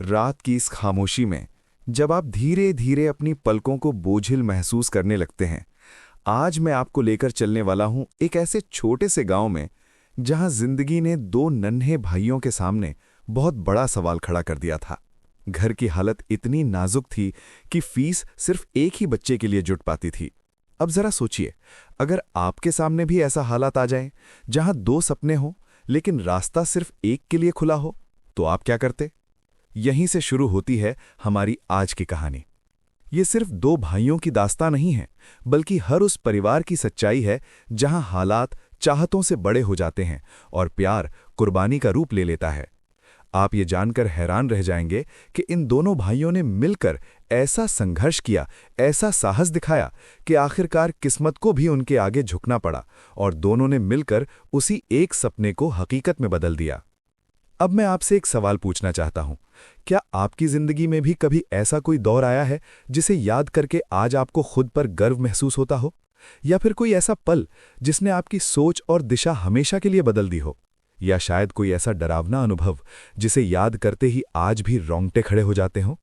रात की इस खामोशी में जब आप धीरे धीरे अपनी पलकों को बोझिल महसूस करने लगते हैं, आज मैं आपको लेकर चलने वाला हूं एक ऐसे छोटे से गांव में जहां जिंदगी ने दो नन्हे भाइयों के सामने बहुत बड़ा सवाल खड़ा कर दिया था। घर की हालत इतनी नाजुक थी कि फीस सिर्फ एक ही बच्चे के लिए जुट पाती थी। अब जरा सोचिए, अगर आपके सामने भी ऐसा हालात आ जाए जहां दो सपने हों लेकिन रास्ता सिर्फ एक के लिए खुला हो, तो आप क्या करते? यहीं से शुरू होती है हमारी आज की कहानी। ये सिर्फ दो भाइयों की दास्तां नहीं है, बल्कि हर उस परिवार की सच्चाई है जहां हालात चाहतों से बड़े हो जाते हैं और प्यार कुर्बानी का रूप ले लेता है। आप ये जानकर हैरान रह जाएंगे कि इन दोनों भाइयों ने मिलकर ऐसा संघर्ष किया, ऐसा साहस दिखाया कि आखिरकार किस्मत को भी उनके आगे झुकना पड़ा और दोनों ने मिलकर उसी एक सपने को हकीकत में बदल दिया। अब मैं आपसे एक सवाल पूछना चाहता हूं, क्या आपकी जिंदगी में भी कभी ऐसा कोई दौर आया है जिसे याद करके आज आपको खुद पर गर्व महसूस होता हो? या फिर कोई ऐसा पल जिसने आपकी सोच और दिशा हमेशा के लिए बदल दी हो? या शायद कोई ऐसा डरावना अनुभव जिसे याद करते ही आज भी रोंगटे खड़े हो जाते हों?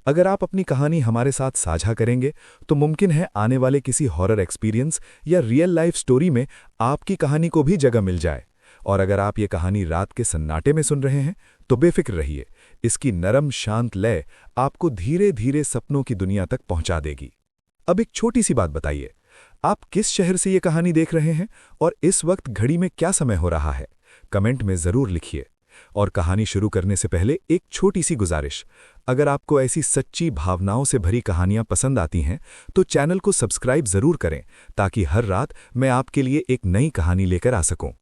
अगर आप अपनी कहानी हमारे साथ साझा करेंगे तो मुमकिन है आने वाले किसी हॉरर एक्सपीरियंस या रियल लाइफ स्टोरी में आपकी कहानी को भी जगह मिल जाए। और अगर आप ये कहानी रात के सन्नाटे में सुन रहे हैं तो बेफिक्र रहिए, इसकी नरम शांत लय आपको धीरे धीरे सपनों की दुनिया तक पहुंचा देगी। अब एक छोटी सी बात बताइए, आप किस शहर से ये कहानी देख रहे हैं और इस वक्त घड़ी में क्या समय हो रहा है? कमेंट में जरूर लिखिए। और कहानी शुरू करने से पहले एक छोटी सी गुजारिश, अगर आपको ऐसी सच्ची भावनाओं से भरी कहानियां पसंद आती हैं तो चैनल को सब्सक्राइब जरूर करें, ताकि हर रात मैं आपके लिए एक नई कहानी लेकर आ सकूं।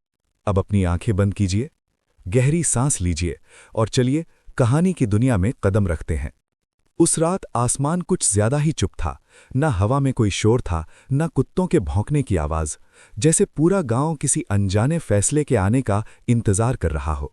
अब अपनी आंखें बंद कीजिए, गहरी सांस लीजिए और चलिए कहानी की दुनिया में कदम रखते हैं। उस रात आसमान कुछ ज्यादा ही चुप था। न हवा में कोई शोर था, न कुत्तों के भौंकने की आवाज, जैसे पूरा गांव किसी अनजाने फैसले के आने का इंतजार कर रहा हो।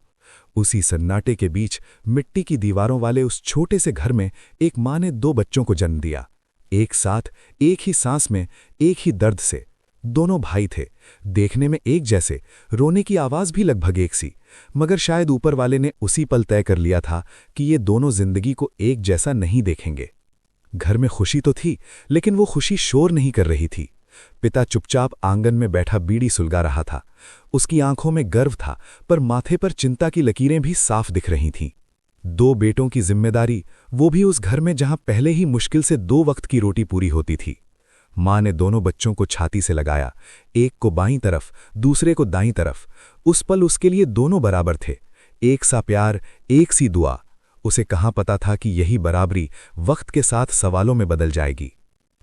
उसी सन्नाटे के बीच मिट्टी की दीवारों वाले उस छोटे से घर में एक माँ ने दो बच्चों को जन्म दिया। एक साथ, एक ही सांस में, एक ही दर्द से। दोनों भाई थे, देखने में एक जैसे, रोने की आवाज भी लगभग एक सी, मगर शायद ऊपर वाले ने उसी पल तय कर लिया था कि ये दोनों जिंदगी को एक जैसा नहीं देखेंगे। घर में खुशी तो थी, लेकिन वो खुशी शोर नहीं कर रही थी। पिता चुपचाप आंगन में बैठा बीड़ी सुलगा रहा था। उसकी आंखों में गर्व था, पर माथे पर चिंता की लकीरें भी साफ दिख रही थीं। दो बेटों की जिम्मेदारी, वो भी उस घर में जहां पहले ही मुश्किल से दो वक्त की रोटी पूरी होती थी। माँ ने दोनों बच्चों को छाती से लगाया, एक को बाईं तरफ, दूसरे को दाईं तरफ। उस पल उसके लिए दोनों बराबर थे, एक सा प्यार, एक सी दुआ। उसे कहाँ पता था कि यही बराबरी वक्त के साथ सवालों में बदल जाएगी।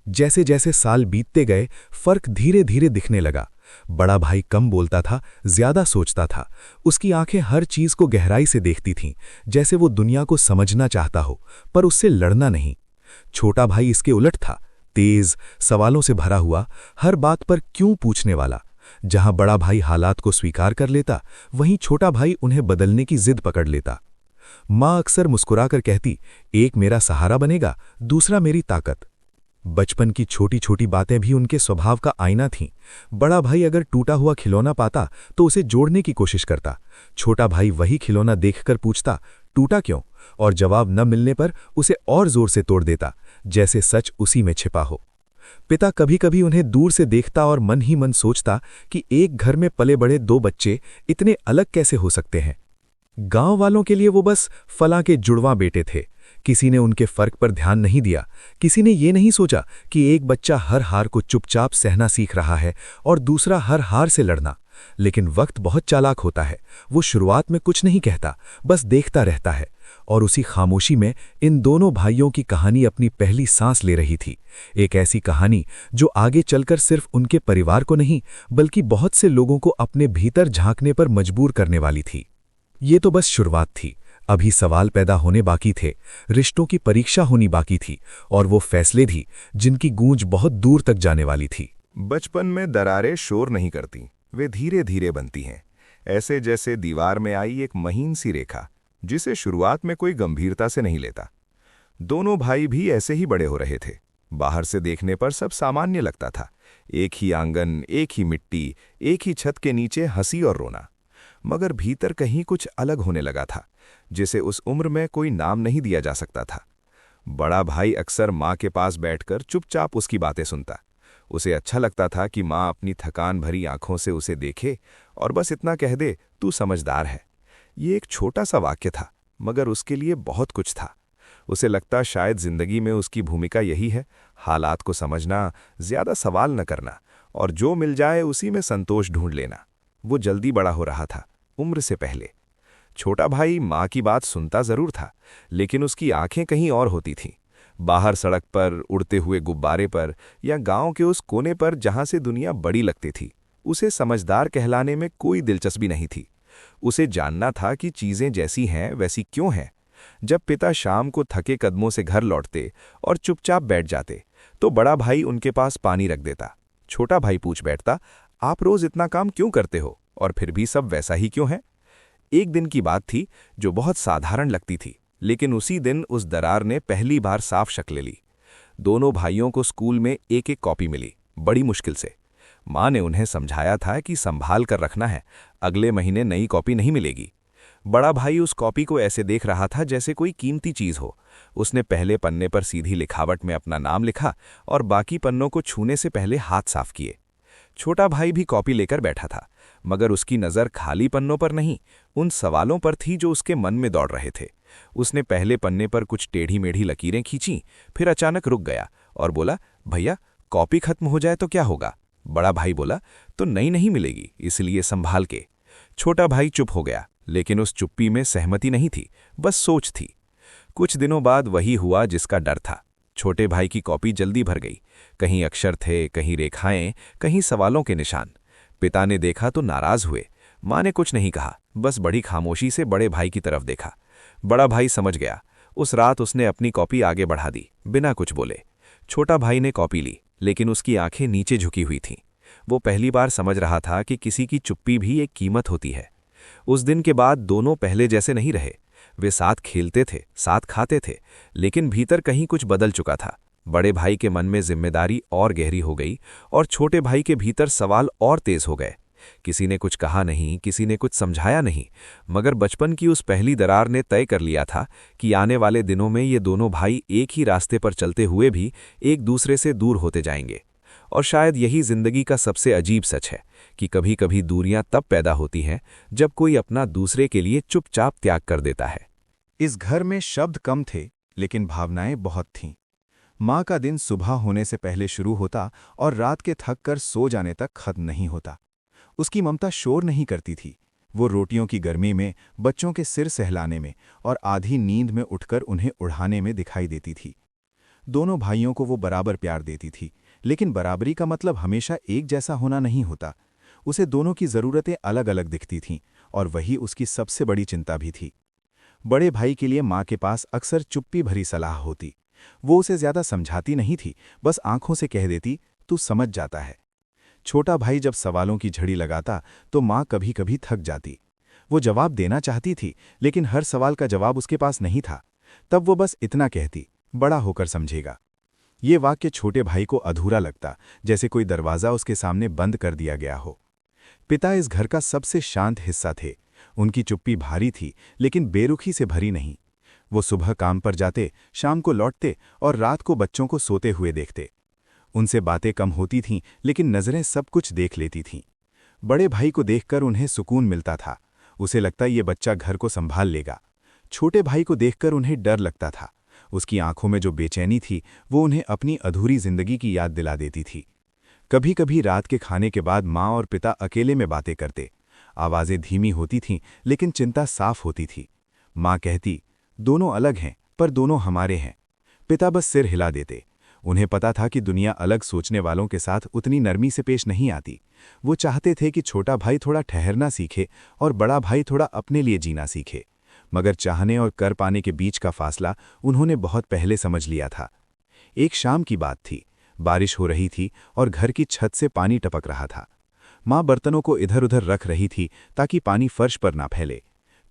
जैसे जैसे साल बीतते गए, फर्क धीरे धीरे दिखने लगा। बड़ा भाई कम बोलता था, ज्यादा सोचता था। उसकी आंखें हर चीज को गहराई से देखती थीं, जैसे वो दुनिया को समझना चाहता हो, पर उससे लड़ना नहीं। छोटा भाई इसके उलट था, तेज, सवालों से भरा हुआ, हर बात पर क्यों पूछने वाला। जहां बड़ा भाई हालात को स्वीकार कर लेता, वहीं छोटा भाई उन्हें बदलने की जिद पकड़ लेता। माँ अक्सर मुस्कुराकर कहती, एक मेरा सहारा बनेगा, दूसरा मेरी ताकत। बचपन की छोटी छोटी बातें भी उनके स्वभाव का आईना थीं। बड़ा भाई अगर टूटा हुआ खिलौना पाता तो उसे जोड़ने की कोशिश करता। छोटा भाई वही खिलौना देखकर पूछता, टूटा क्यों? और जवाब न मिलने पर उसे और जोर से तोड़ देता, जैसे सच उसी में छिपा हो। पिता कभी कभी उन्हें दूर से देखता और मन ही मन सोचता कि एक घर में पले बड़े दो बच्चे इतने अलग कैसे हो सकते हैं। गांव वालों के लिए वो बस फलां के जुड़वां बेटे थे। किसी ने उनके फर्क पर ध्यान नहीं दिया। किसी ने ये नहीं सोचा कि एक बच्चा हर हार को चुपचाप सहना सीख रहा है और दूसरा हर हार से लड़ना। लेकिन वक्त बहुत चालाक होता है। वो शुरुआत में कुछ नहीं कहता, बस देखता रहता है। और उसी खामोशी में इन दोनों भाइयों की कहानी अपनी पहली सांस ले रही थी। एक ऐसी कहानी जो आगे चलकर सिर्फ उनके परिवार को नहीं, बल्कि बहुत से लोगों को अपने भीतर झांकने पर मजबूर करने वाली थी। ये तो बस शुरुआत थी। अभी सवाल पैदा होने बाकी थे, रिश्तों की परीक्षा होनी बाकी थी, और वो फैसले भी जिनकी गूंज बहुत दूर तक जाने वाली थी। बचपन में दरारें शोर नहीं करती, वे धीरे धीरे बनती हैं, ऐसे जैसे दीवार में आई एक महीन सी रेखा जिसे शुरुआत में कोई गंभीरता से नहीं लेता। दोनों भाई भी ऐसे ही बड़े हो रहे थे। बाहर से देखने पर सब सामान्य लगता था, एक ही आंगन, एक ही मिट्टी, एक ही छत के नीचे हंसी और रोना। मगर भीतर कहीं कुछ अलग होने लगा था। जिसे उस उम्र में कोई नाम नहीं दिया जा सकता था। बड़ा भाई अक्सर माँ के पास बैठकर चुपचाप उसकी बातें सुनता। उसे अच्छा लगता था कि माँ अपनी थकान भरी आंखों से उसे देखे और बस इतना कह दे, तू समझदार है। ये एक छोटा सा वाक्य था, मगर उसके लिए बहुत कुछ था। उसे लगता शायद जिंदगी में उसकी भूमिका यही है, हालात को समझना, ज्यादा सवाल न करना और जो मिल जाए उसी में संतोष ढूंढ लेना। वो जल्दी बड़ा हो रहा था, उम्र से पहले। छोटा भाई माँ की बात सुनता जरूर था, लेकिन उसकी आंखें कहीं और होती थीं। बाहर सड़क पर, उड़ते हुए गुब्बारे पर या गांव के उस कोने पर जहां से दुनिया बड़ी लगती थी। उसे समझदार कहलाने में कोई दिलचस्पी नहीं थी। उसे जानना था कि चीजें जैसी हैं वैसी क्यों हैं। जब पिता शाम को थके कदमों से घर लौटते और चुपचाप बैठ जाते, तो बड़ा भाई उनके पास पानी रख देता। छोटा भाई पूछ बैठता, आप रोज इतना काम क्यों करते हो और फिर भी सब वैसा ही क्यों है? एक दिन की बात थी जो बहुत साधारण लगती थी, लेकिन उसी दिन उस दरार ने पहली बार साफ शक्ल ली। दोनों भाइयों को स्कूल में एक एक कॉपी मिली, बड़ी मुश्किल से। माँ ने उन्हें समझाया था कि संभाल कर रखना है, अगले महीने नई कॉपी नहीं मिलेगी। बड़ा भाई उस कॉपी को ऐसे देख रहा था जैसे कोई कीमती चीज हो। उसने पहले पन्ने पर सीधी लिखावट में अपना नाम लिखा और बाकी पन्नों को छूने से पहले हाथ साफ किए। छोटा भाई भी कॉपी लेकर बैठा था, मगर उसकी नज़र खाली पन्नों पर नहीं, उन सवालों पर थी जो उसके मन में दौड़ रहे थे। उसने पहले पन्ने पर कुछ टेढ़ी मेढ़ी लकीरें खींची, फिर अचानक रुक गया और बोला, भैया कॉपी खत्म हो जाए तो क्या होगा? बड़ा भाई बोला, तो नई नहीं मिलेगी, इसलिए संभाल के। छोटा भाई चुप हो गया, लेकिन उस चुप्पी में सहमति नहीं थी, बस सोच थी। कुछ दिनों बाद वही हुआ जिसका डर था। छोटे भाई की कॉपी जल्दी भर गई। कहीं अक्षर थे, कहीं रेखाएं, कहीं सवालों के निशान। पिता ने देखा तो नाराज हुए। माँ ने कुछ नहीं कहा, बस बड़ी खामोशी से बड़े भाई की तरफ देखा। बड़ा भाई समझ गया। उस रात उसने अपनी कॉपी आगे बढ़ा दी, बिना कुछ बोले। छोटा भाई ने कॉपी ली, लेकिन उसकी आंखें नीचे झुकी हुई थीं। वो पहली बार समझ रहा था कि किसी की चुप्पी भी एक कीमत होती है। उस दिन के बाद दोनों पहले जैसे नहीं रहे। वे साथ खेलते थे, साथ खाते थे, लेकिन भीतर कहीं कुछ बदल चुका था। बड़े भाई के मन में जिम्मेदारी और गहरी हो गई और छोटे भाई के भीतर सवाल और तेज हो गए। किसी ने कुछ कहा नहीं, किसी ने कुछ समझाया नहीं, मगर बचपन की उस पहली दरार ने तय कर लिया था कि आने वाले दिनों में ये दोनों भाई एक ही रास्ते पर चलते हुए भी एक दूसरे से दूर होते जाएंगे। और शायद यही जिंदगी का सबसे अजीब सच है कि कभी कभी दूरियां तब पैदा होती हैं जब कोई अपना दूसरे के लिए चुपचाप त्याग कर देता है। इस घर में शब्द कम थे, लेकिन भावनाएं बहुत थीं। माँ का दिन सुबह होने से पहले शुरू होता और रात के थक कर सो जाने तक खत्म नहीं होता। उसकी ममता शोर नहीं करती थी। वो रोटियों की गर्मी में, बच्चों के सिर सहलाने में और आधी नींद में उठकर उन्हें उड़ाने में दिखाई देती थी। दोनों भाइयों को वो बराबर प्यार देती थी, लेकिन बराबरी का मतलब हमेशा एक जैसा होना नहीं होता। उसे दोनों की ज़रूरतें अलग अलग दिखती थीं और वही उसकी सबसे बड़ी चिंता भी थी। बड़े भाई के लिए माँ के पास अक्सर चुप्पी भरी सलाह होती। वो उसे ज्यादा समझाती नहीं थी, बस आंखों से कह देती, तू समझ जाता है। छोटा भाई जब सवालों की झड़ी लगाता तो माँ कभी कभी थक जाती। वो जवाब देना चाहती थी, लेकिन हर सवाल का जवाब उसके पास नहीं था। तब वो बस इतना कहती, बड़ा होकर समझेगा। ये वाक्य छोटे भाई को अधूरा लगता, जैसे कोई दरवाज़ा उसके सामने बंद कर दिया गया हो। पिता इस घर का सबसे शांत हिस्सा थे। उनकी चुप्पी भारी थी, लेकिन बेरुखी से भरी नहीं। वो सुबह काम पर जाते, शाम को लौटते और रात को बच्चों को सोते हुए देखते। उनसे बातें कम होती थीं, लेकिन नज़रें सब कुछ देख लेती थीं। बड़े भाई को देखकर उन्हें सुकून मिलता था। उसे लगता ये बच्चा घर को संभाल लेगा। छोटे भाई को देखकर उन्हें डर लगता था। उसकी आंखों में जो बेचैनी थी, वो उन्हें अपनी अधूरी जिंदगी की याद दिला देती थी। कभी कभी रात के खाने के बाद माँ और पिता अकेले में बातें करते। आवाज़ें धीमी होती थीं, लेकिन चिंता साफ होती थी। माँ कहती, दोनों अलग हैं, पर दोनों हमारे हैं। पिता बस सिर हिला देते। उन्हें पता था कि दुनिया अलग सोचने वालों के साथ उतनी नरमी से पेश नहीं आती। वो चाहते थे कि छोटा भाई थोड़ा ठहरना सीखे और बड़ा भाई थोड़ा अपने लिए जीना सीखे, मगर चाहने और कर पाने के बीच का फासला उन्होंने बहुत पहले समझ लिया था। एक शाम की बात थी। बारिश हो रही थी और घर की छत से पानी टपक रहा था। माँ बर्तनों को इधर उधर रख रही थी ताकि पानी फर्श पर ना फैले।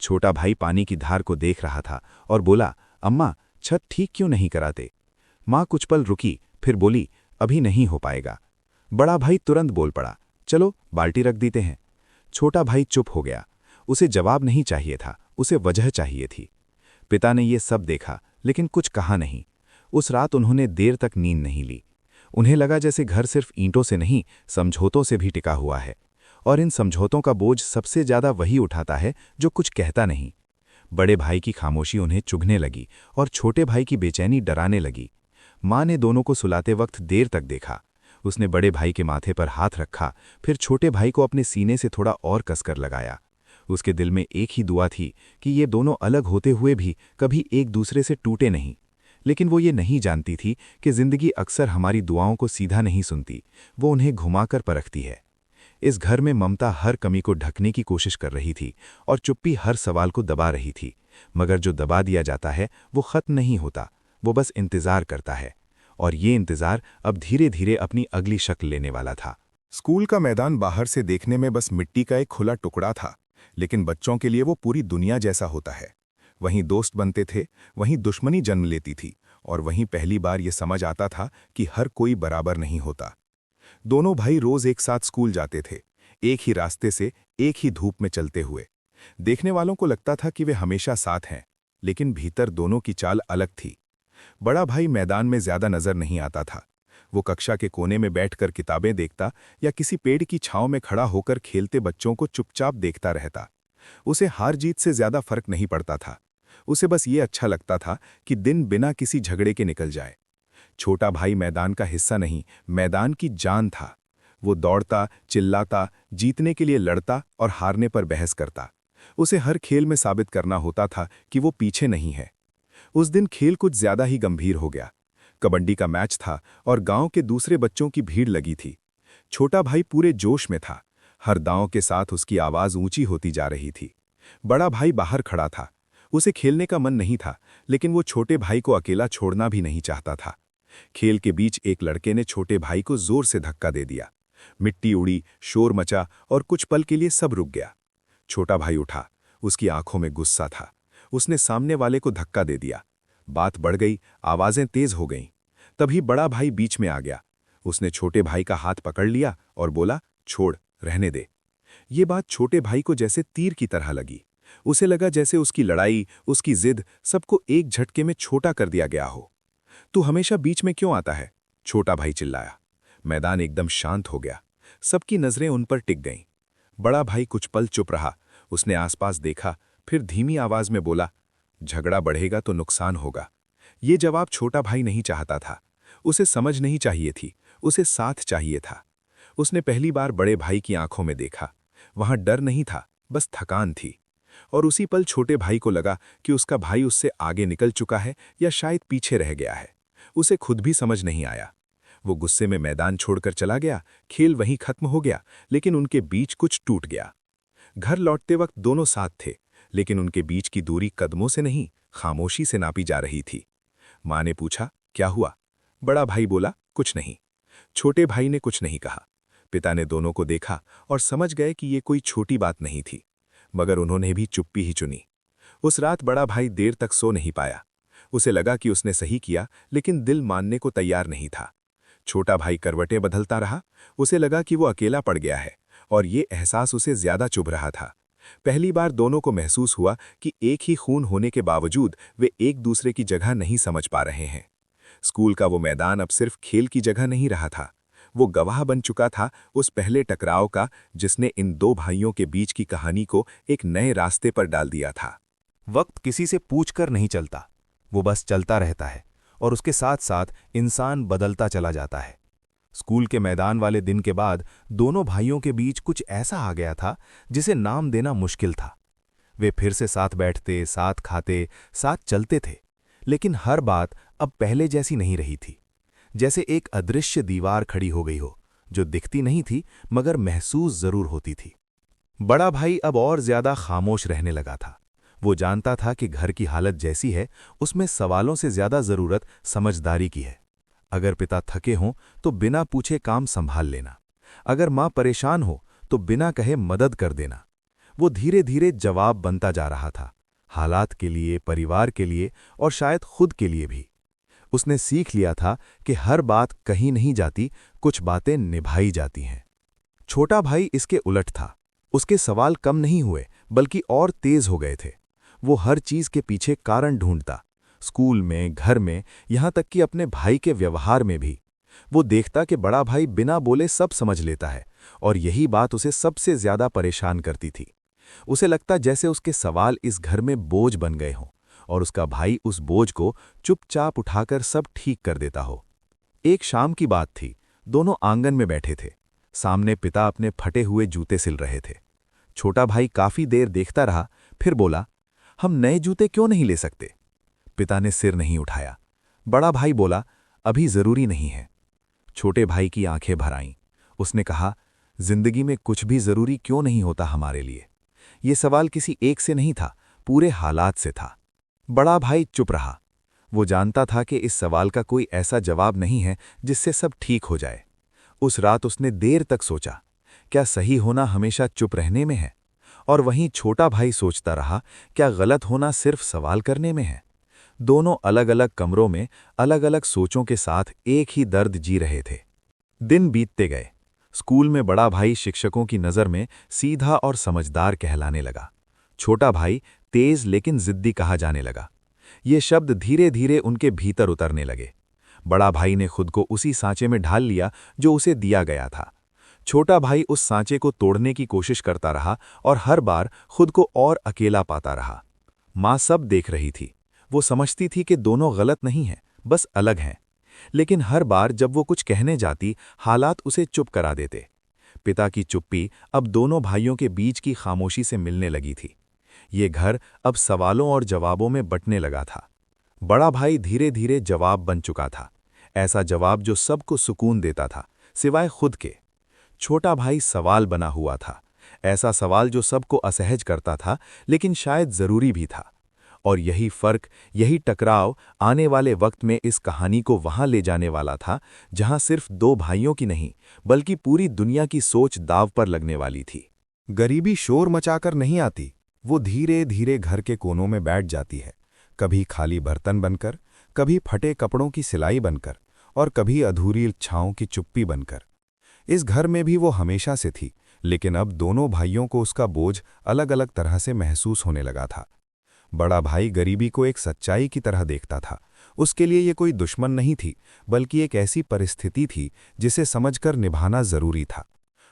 छोटा भाई पानी की धार को देख रहा था और बोला, अम्मा, छत ठीक क्यों नहीं कराते? माँ कुछ पल रुकी, फिर बोली, अभी नहीं हो पाएगा। बड़ा भाई तुरंत बोल पड़ा, चलो बाल्टी रख देते हैं। छोटा भाई चुप हो गया। उसे जवाब नहीं चाहिए था, उसे वजह चाहिए थी। पिता ने ये सब देखा, लेकिन कुछ कहा नहीं। उस रात उन्होंने देर तक नींद नहीं ली। उन्हें लगा जैसे घर सिर्फ ईंटों से नहीं, समझौतों से भी टिका हुआ है, और इन समझौतों का बोझ सबसे ज्यादा वही उठाता है जो कुछ कहता नहीं। बड़े भाई की खामोशी उन्हें चुभने लगी और छोटे भाई की बेचैनी डराने लगी। माँ ने दोनों को सुलाते वक्त देर तक देखा। उसने बड़े भाई के माथे पर हाथ रखा, फिर छोटे भाई को अपने सीने से थोड़ा और कसकर लगाया। उसके दिल में एक ही दुआ थी कि ये दोनों अलग होते हुए भी कभी एक दूसरे से टूटे नहीं। लेकिन वो ये नहीं जानती थी कि जिंदगी अक्सर हमारी दुआओं को सीधा नहीं सुनती, वो उन्हें घुमाकर परखती है। इस घर में ममता हर कमी को ढकने की कोशिश कर रही थी और चुप्पी हर सवाल को दबा रही थी। मगर जो दबा दिया जाता है वो खत्म नहीं होता, वो बस इंतजार करता है। और ये इंतजार अब धीरे धीरे अपनी अगली शक्ल लेने वाला था। स्कूल का मैदान बाहर से देखने में बस मिट्टी का एक खुला टुकड़ा था, लेकिन बच्चों के लिए वो पूरी दुनिया जैसा होता है। वहीं दोस्त बनते थे, वहीं दुश्मनी जन्म लेती थी, और वहीं पहली बार ये समझ आता था कि हर कोई बराबर नहीं होता। दोनों भाई रोज एक साथ स्कूल जाते थे, एक ही रास्ते से, एक ही धूप में चलते हुए। देखने वालों को लगता था कि वे हमेशा साथ हैं, लेकिन भीतर दोनों की चाल अलग थी। बड़ा भाई मैदान में ज्यादा नजर नहीं आता था। वो कक्षा के कोने में बैठकर किताबें देखता या किसी पेड़ की छांव में खड़ा होकर खेलते बच्चों को चुपचाप देखता रहता। उसे हार जीत से ज्यादा फर्क नहीं पड़ता था। उसे बस ये अच्छा लगता था कि दिन बिना किसी झगड़े के निकल जाए। छोटा भाई मैदान का हिस्सा नहीं, मैदान की जान था। वो दौड़ता, चिल्लाता, जीतने के लिए लड़ता और हारने पर बहस करता। उसे हर खेल में साबित करना होता था कि वो पीछे नहीं है। उस दिन खेल कुछ ज्यादा ही गंभीर हो गया। कबड्डी का मैच था और गांव के दूसरे बच्चों की भीड़ लगी थी। छोटा भाई पूरे जोश में था। हर दांव के साथ उसकी आवाज ऊंची होती जा रही थी। बड़ा भाई बाहर खड़ा था। उसे खेलने का मन नहीं था, लेकिन वो छोटे भाई को अकेला छोड़ना भी नहीं चाहता था। खेल के बीच एक लड़के ने छोटे भाई को जोर से धक्का दे दिया। मिट्टी उड़ी, शोर मचा और कुछ पल के लिए सब रुक गया। छोटा भाई उठा। उसकी आंखों में गुस्सा था। उसने सामने वाले को धक्का दे दिया। बात बढ़ गई, आवाजें तेज हो गईं। तभी बड़ा भाई बीच में आ गया। उसने छोटे भाई का हाथ पकड़ लिया और बोला, छोड़, रहने दे। ये बात छोटे भाई को जैसे तीर की तरह लगी। उसे लगा जैसे उसकी लड़ाई, उसकी जिद सबको एक झटके में छोटा कर दिया गया हो। तू हमेशा बीच में क्यों आता है? छोटा भाई चिल्लाया। मैदान एकदम शांत हो गया। सबकी नजरें उन पर टिक गईं। बड़ा भाई कुछ पल चुप रहा। उसने आसपास देखा, फिर धीमी आवाज में बोला, झगड़ा बढ़ेगा तो नुकसान होगा। ये जवाब छोटा भाई नहीं चाहता था। उसे समझ नहीं चाहिए थी, उसे साथ चाहिए था। उसने पहली बार बड़े भाई की आंखों में देखा। वहां डर नहीं था, बस थकान थी। और उसी पल छोटे भाई को लगा कि उसका भाई उससे आगे निकल चुका है या शायद पीछे रह गया है। उसे खुद भी समझ नहीं आया। वो गुस्से में मैदान छोड़कर चला गया। खेल वहीं खत्म हो गया, लेकिन उनके बीच कुछ टूट गया। घर लौटते वक्त दोनों साथ थे, लेकिन उनके बीच की दूरी कदमों से नहीं, खामोशी से नापी जा रही थी। माँ ने पूछा, क्या हुआ? बड़ा भाई बोला, कुछ नहीं। छोटे भाई ने कुछ नहीं कहा। पिता ने दोनों को देखा और समझ गए कि ये कोई छोटी बात नहीं थी, मगर उन्होंने भी चुप्पी ही चुनी। उस रात बड़ा भाई देर तक सो नहीं पाया। उसे लगा कि उसने सही किया, लेकिन दिल मानने को तैयार नहीं था। छोटा भाई करवटें बदलता रहा। उसे लगा कि वो अकेला पड़ गया है, और ये एहसास उसे ज्यादा चुभ रहा था। पहली बार दोनों को महसूस हुआ कि एक ही खून होने के बावजूद वे एक दूसरे की जगह नहीं समझ पा रहे हैं। स्कूल का वो मैदान अब सिर्फ खेल की जगह नहीं रहा था। वो गवाह बन चुका था उस पहले टकराव का, जिसने इन दो भाइयों के बीच की कहानी को एक नए रास्ते पर डाल दिया था। वक्त किसी से पूछकर नहीं चलता, वो बस चलता रहता है, और उसके साथ साथ इंसान बदलता चला जाता है। स्कूल के मैदान वाले दिन के बाद दोनों भाइयों के बीच कुछ ऐसा आ गया था जिसे नाम देना मुश्किल था। वे फिर से साथ बैठते, साथ खाते, साथ चलते थे, लेकिन हर बात अब पहले जैसी नहीं रही थी। जैसे एक अदृश्य दीवार खड़ी हो गई हो, जो दिखती नहीं थी मगर महसूस जरूर होती थी। बड़ा भाई अब और ज्यादा खामोश रहने लगा था। वो जानता था कि घर की हालत जैसी है, उसमें सवालों से ज्यादा जरूरत समझदारी की है। अगर पिता थके हों तो बिना पूछे काम संभाल लेना। अगर माँ परेशान हो तो बिना कहे मदद कर देना। वो धीरे धीरे जवाब बनता जा रहा था, हालात के लिए, परिवार के लिए और शायद खुद के लिए भी। उसने सीख लिया था कि हर बात कहीं नहीं जाती, कुछ बातें निभाई जाती हैं। छोटा भाई इसके उलट था। उसके सवाल कम नहीं हुए, बल्कि और तेज हो गए थे। वो हर चीज के पीछे कारण ढूंढता, स्कूल में, घर में, यहां तक कि अपने भाई के व्यवहार में भी। वो देखता कि बड़ा भाई बिना बोले सब समझ लेता है, और यही बात उसे सबसे ज्यादा परेशान करती थी। उसे लगता जैसे उसके सवाल इस घर में बोझ बन गए हों, और उसका भाई उस बोझ को चुपचाप उठाकर सब ठीक कर देता हो। एक शाम की बात थी, दोनों आंगन में बैठे थे। सामने पिता अपने फटे हुए जूते सिल रहे थे। छोटा भाई काफी देर देखता रहा, फिर बोला, हम नए जूते क्यों नहीं ले सकते? पिता ने सिर नहीं उठाया। बड़ा भाई बोला, अभी जरूरी नहीं है। छोटे भाई की आंखें भर आईं। उसने कहा, जिंदगी में कुछ भी जरूरी क्यों नहीं होता हमारे लिए? ये सवाल किसी एक से नहीं था, पूरे हालात से था। बड़ा भाई चुप रहा। वो जानता था कि इस सवाल का कोई ऐसा जवाब नहीं है जिससे सब ठीक हो जाए। उस रात उसने देर तक सोचा, क्या सही होना हमेशा चुप रहने में है? और वहीं छोटा भाई सोचता रहा, क्या गलत होना सिर्फ सवाल करने में है? दोनों अलग अलग कमरों में अलग अलग सोचों के साथ एक ही दर्द जी रहे थे। दिन बीतते गए। स्कूल में बड़ा भाई शिक्षकों की नज़र में सीधा और समझदार कहलाने लगा। छोटा भाई तेज लेकिन जिद्दी कहा जाने लगा। ये शब्द धीरे धीरे उनके भीतर उतरने लगे। बड़ा भाई ने खुद को उसी सांचे में ढाल लिया जो उसे दिया गया था। छोटा भाई उस सांचे को तोड़ने की कोशिश करता रहा और हर बार खुद को और अकेला पाता रहा। माँ सब देख रही थी। वो समझती थी कि दोनों गलत नहीं हैं, बस अलग हैं। लेकिन हर बार जब वो कुछ कहने जाती, हालात उसे चुप करा देते। पिता की चुप्पी अब दोनों भाइयों के बीच की खामोशी से मिलने लगी थी। ये घर अब सवालों और जवाबों में बंटने लगा था। बड़ा भाई धीरे धीरे जवाब बन चुका था, ऐसा जवाब जो सबको सुकून देता था, सिवाय खुद के। छोटा भाई सवाल बना हुआ था, ऐसा सवाल जो सबको असहज करता था, लेकिन शायद जरूरी भी था। और यही फर्क, यही टकराव आने वाले वक्त में इस कहानी को वहां ले जाने वाला था, जहां सिर्फ दो भाइयों की नहीं, बल्कि पूरी दुनिया की सोच दाव पर लगने वाली थी। गरीबी शोर मचाकर नहीं आती, वो धीरे धीरे घर के कोनों में बैठ जाती है, कभी खाली बर्तन बनकर, कभी फटे कपड़ों की सिलाई बनकर, और कभी अधूरी इच्छाओं की चुप्पी बनकर। इस घर में भी वो हमेशा से थी, लेकिन अब दोनों भाइयों को उसका बोझ अलग अलग तरह से महसूस होने लगा था। बड़ा भाई गरीबी को एक सच्चाई की तरह देखता था। उसके लिए ये कोई दुश्मन नहीं थी, बल्कि एक ऐसी परिस्थिति थी जिसे समझकर निभाना जरूरी था।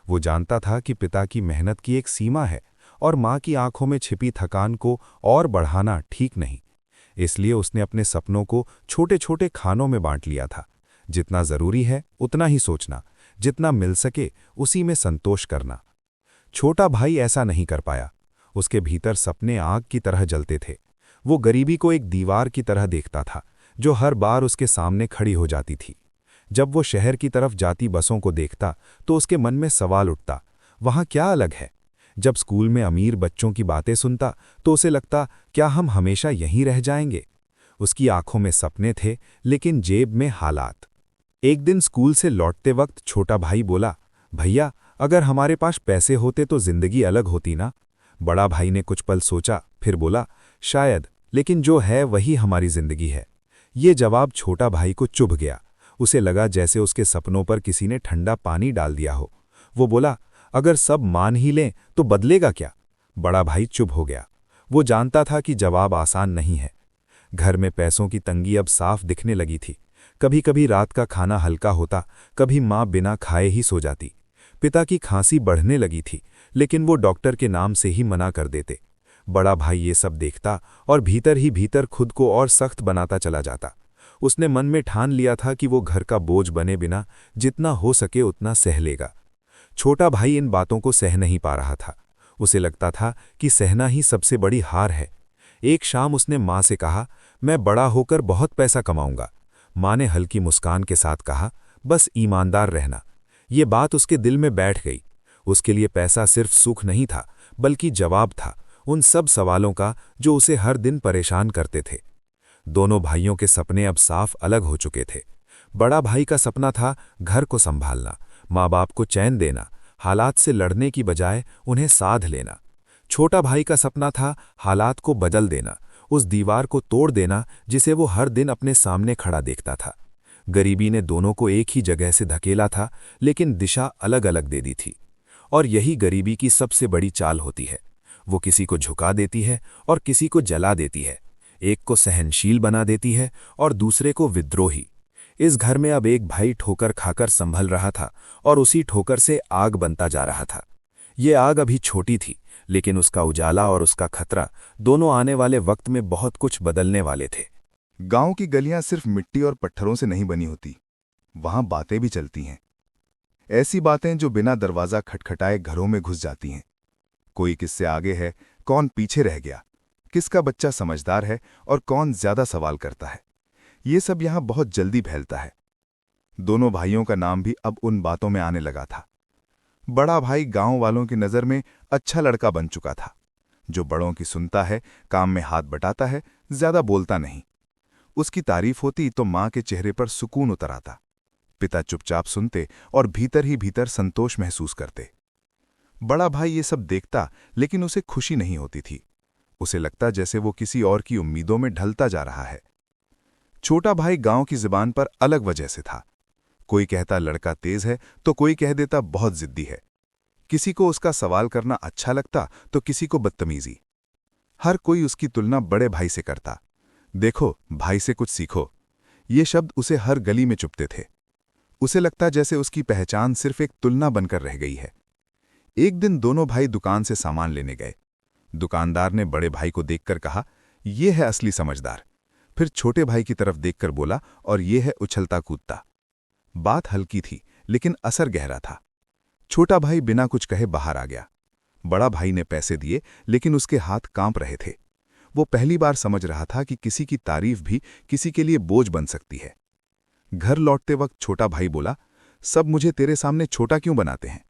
वो जानता था कि पिता की मेहनत की एक सीमा है, और माँ की आंखों में छिपी थकान को और बढ़ाना ठीक नहीं। इसलिए उसने अपने सपनों को छोटे छोटे खानों में बांट लिया था। जितना जरूरी है उतना ही सोचना, जितना मिल सके उसी में संतोष करना। छोटा भाई ऐसा नहीं कर पाया। उसके भीतर सपने आग की तरह जलते थे। वो गरीबी को एक दीवार की तरह देखता था, जो हर बार उसके सामने खड़ी हो जाती थी। जब वो शहर की तरफ जाती बसों को देखता तो उसके मन में सवाल उठता, वहाँ क्या अलग है? जब स्कूल में अमीर बच्चों की बातें सुनता तो उसे लगता, क्या हम हमेशा यहीं रह जाएंगे? उसकी आंखों में सपने थे, लेकिन जेब में हालात। एक दिन स्कूल से लौटते वक्त छोटा भाई बोला, भैया, अगर हमारे पास पैसे होते तो जिंदगी अलग होती ना? बड़ा भाई ने कुछ पल सोचा, फिर बोला, शायद, लेकिन जो है वही हमारी जिंदगी है। ये जवाब छोटा भाई को चुभ गया। उसे लगा जैसे उसके सपनों पर किसी ने ठंडा पानी डाल दिया हो। वो बोला, अगर सब मान ही लें तो बदलेगा क्या? बड़ा भाई चुप हो गया। वो जानता था कि जवाब आसान नहीं है। घर में पैसों की तंगी अब साफ दिखने लगी थी। कभी कभी रात का खाना हल्का होता, कभी माँ बिना खाए ही सो जाती। पिता की खांसी बढ़ने लगी थी, लेकिन वो डॉक्टर के नाम से ही मना कर देते। बड़ा भाई ये सब देखता और भीतर ही भीतर खुद को और सख्त बनाता चला जाता। उसने मन में ठान लिया था कि वो घर का बोझ बने बिना जितना हो सके उतना सह लेगा। छोटा भाई इन बातों को सह नहीं पा रहा था। उसे लगता था कि सहना ही सबसे बड़ी हार है। एक शाम उसने माँ से कहा, मैं बड़ा होकर बहुत पैसा कमाऊंगा। माँ ने हल्की मुस्कान के साथ कहा, बस ईमानदार रहना। ये बात उसके दिल में बैठ गई। उसके लिए पैसा सिर्फ सुख नहीं था, बल्कि जवाब था उन सब सवालों का जो उसे हर दिन परेशान करते थे। दोनों भाइयों के सपने अब साफ अलग हो चुके थे। बड़ा भाई का सपना था घर को संभालना, माँ बाप को चैन देना, हालात से लड़ने की बजाय उन्हें साध लेना। छोटा भाई का सपना था हालात को बदल देना, उस दीवार को तोड़ देना जिसे वो हर दिन अपने सामने खड़ा देखता था। गरीबी ने दोनों को एक ही जगह से धकेला था, लेकिन दिशा अलग अलग दे दी थी। और यही गरीबी की सबसे बड़ी चाल होती है। वो किसी को झुका देती है और किसी को जला देती है, एक को सहनशील बना देती है और दूसरे को विद्रोही। इस घर में अब एक भाई ठोकर खाकर संभल रहा था और उसी ठोकर से आग बनता जा रहा था। ये आग अभी छोटी थी, लेकिन उसका उजाला और उसका खतरा दोनों आने वाले वक्त में बहुत कुछ बदलने वाले थे। गांव की गलियां सिर्फ मिट्टी और पत्थरों से नहीं बनी होती, वहां बातें भी चलती हैं। ऐसी बातें जो बिना दरवाजा खटखटाए घरों में घुस जाती हैं। कोई किससे आगे है, कौन पीछे रह गया, किसका बच्चा समझदार है और कौन ज्यादा सवाल करता है, ये सब यहां बहुत जल्दी फैलता है। दोनों भाइयों का नाम भी अब उन बातों में आने लगा था। बड़ा भाई गांव वालों की नजर में अच्छा लड़का बन चुका था, जो बड़ों की सुनता है, काम में हाथ बटाता है, ज्यादा बोलता नहीं। उसकी तारीफ होती तो मां के चेहरे पर सुकून उतर आता। पिता चुपचाप सुनते और भीतर ही भीतर संतोष महसूस करते। बड़ा भाई ये सब देखता, लेकिन उसे खुशी नहीं होती थी। उसे लगता जैसे वो किसी और की उम्मीदों में ढलता जा रहा है। छोटा भाई गांव की जुबान पर अलग वजह से था। कोई कहता लड़का तेज है तो कोई कह देता बहुत जिद्दी है। किसी को उसका सवाल करना अच्छा लगता तो किसी को बदतमीजी। हर कोई उसकी तुलना बड़े भाई से करता। देखो, भाई से कुछ सीखो, ये शब्द उसे हर गली में चुभते थे। उसे लगता जैसे उसकी पहचान सिर्फ एक तुलना बनकर रह गई है। एक दिन दोनों भाई दुकान से सामान लेने गए। दुकानदार ने बड़े भाई को देखकर कहा, यह है असली समझदार। फिर छोटे भाई की तरफ देखकर बोला, और यह है उछलता कूदता। बात हल्की थी, लेकिन असर गहरा था। छोटा भाई बिना कुछ कहे बाहर आ गया। बड़ा भाई ने पैसे दिए, लेकिन उसके हाथ कांप रहे थे। वो पहली बार समझ रहा था कि किसी की तारीफ भी किसी के लिए बोझ बन सकती है। घर लौटते वक्त छोटा भाई बोला, सब मुझे तेरे सामने छोटा क्यों बनाते हैं?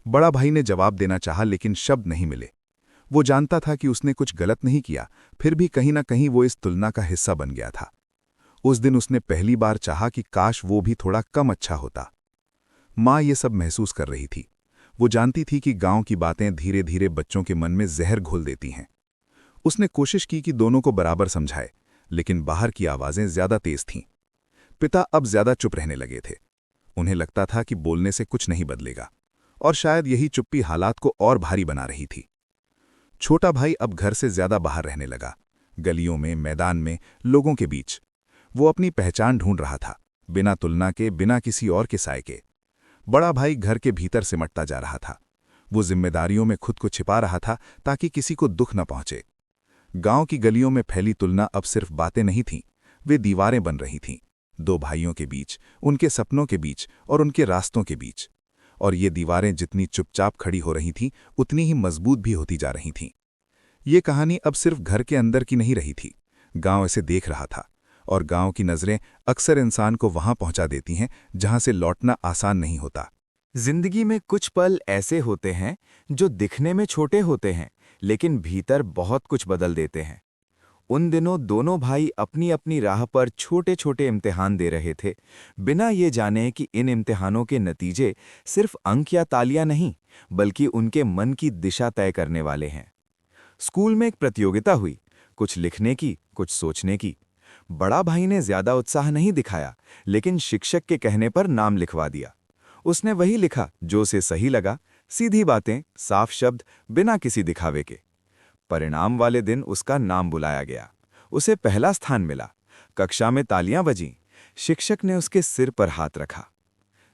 बड़ा भाई ने जवाब देना चाहा, लेकिन शब्द नहीं मिले। वो जानता था कि उसने कुछ गलत नहीं किया, फिर भी कहीं ना कहीं वो इस तुलना का हिस्सा बन गया था। उस दिन उसने पहली बार चाहा कि काश वो भी थोड़ा कम अच्छा होता। माँ ये सब महसूस कर रही थी। वो जानती थी कि गांव की बातें धीरे धीरे बच्चों के मन में जहर घोल देती हैं। उसने कोशिश की कि दोनों को बराबर समझाए, लेकिन बाहर की आवाजें ज्यादा तेज थीं। पिता अब ज्यादा चुप रहने लगे थे। उन्हें लगता था कि बोलने से कुछ नहीं बदलेगा, और शायद यही चुप्पी हालात को और भारी बना रही थी। छोटा भाई अब घर से ज्यादा बाहर रहने लगा, गलियों में, मैदान में, लोगों के बीच। वो अपनी पहचान ढूंढ रहा था, बिना तुलना के, बिना किसी और के साए के। बड़ा भाई घर के भीतर सिमटता जा रहा था। वो जिम्मेदारियों में खुद को छिपा रहा था ताकि किसी को दुख न पहुंचे। गांव की गलियों में फैली तुलना अब सिर्फ बातें नहीं थीं, वे दीवारें बन रही थीं। दो भाइयों के बीच, उनके सपनों के बीच और उनके रास्तों के बीच। और ये दीवारें जितनी चुपचाप खड़ी हो रही थीं, उतनी ही मजबूत भी होती जा रही थीं। ये कहानी अब सिर्फ घर के अंदर की नहीं रही थी। गांव इसे देख रहा था, और गांव की नजरें अक्सर इंसान को वहां पहुंचा देती हैं जहां से लौटना आसान नहीं होता। जिंदगी में कुछ पल ऐसे होते हैं जो दिखने में छोटे होते हैं, लेकिन भीतर बहुत कुछ बदल देते हैं। उन दिनों दोनों भाई अपनी अपनी राह पर छोटे छोटे इम्तिहान दे रहे थे, बिना ये जाने कि इन इम्तिहानों के नतीजे सिर्फ अंक या तालियां नहीं, बल्कि उनके मन की दिशा तय करने वाले हैं। स्कूल में एक प्रतियोगिता हुई, कुछ लिखने की, कुछ सोचने की। बड़ा भाई ने ज्यादा उत्साह नहीं दिखाया, लेकिन शिक्षक के कहने पर नाम लिखवा दिया। उसने वही लिखा जो उसे सही लगा, सीधी बातें, साफ शब्द, बिना किसी दिखावे के। परिणाम वाले दिन उसका नाम बुलाया गया। उसे पहला स्थान मिला। कक्षा में तालियां बजीं। शिक्षक ने उसके सिर पर हाथ रखा।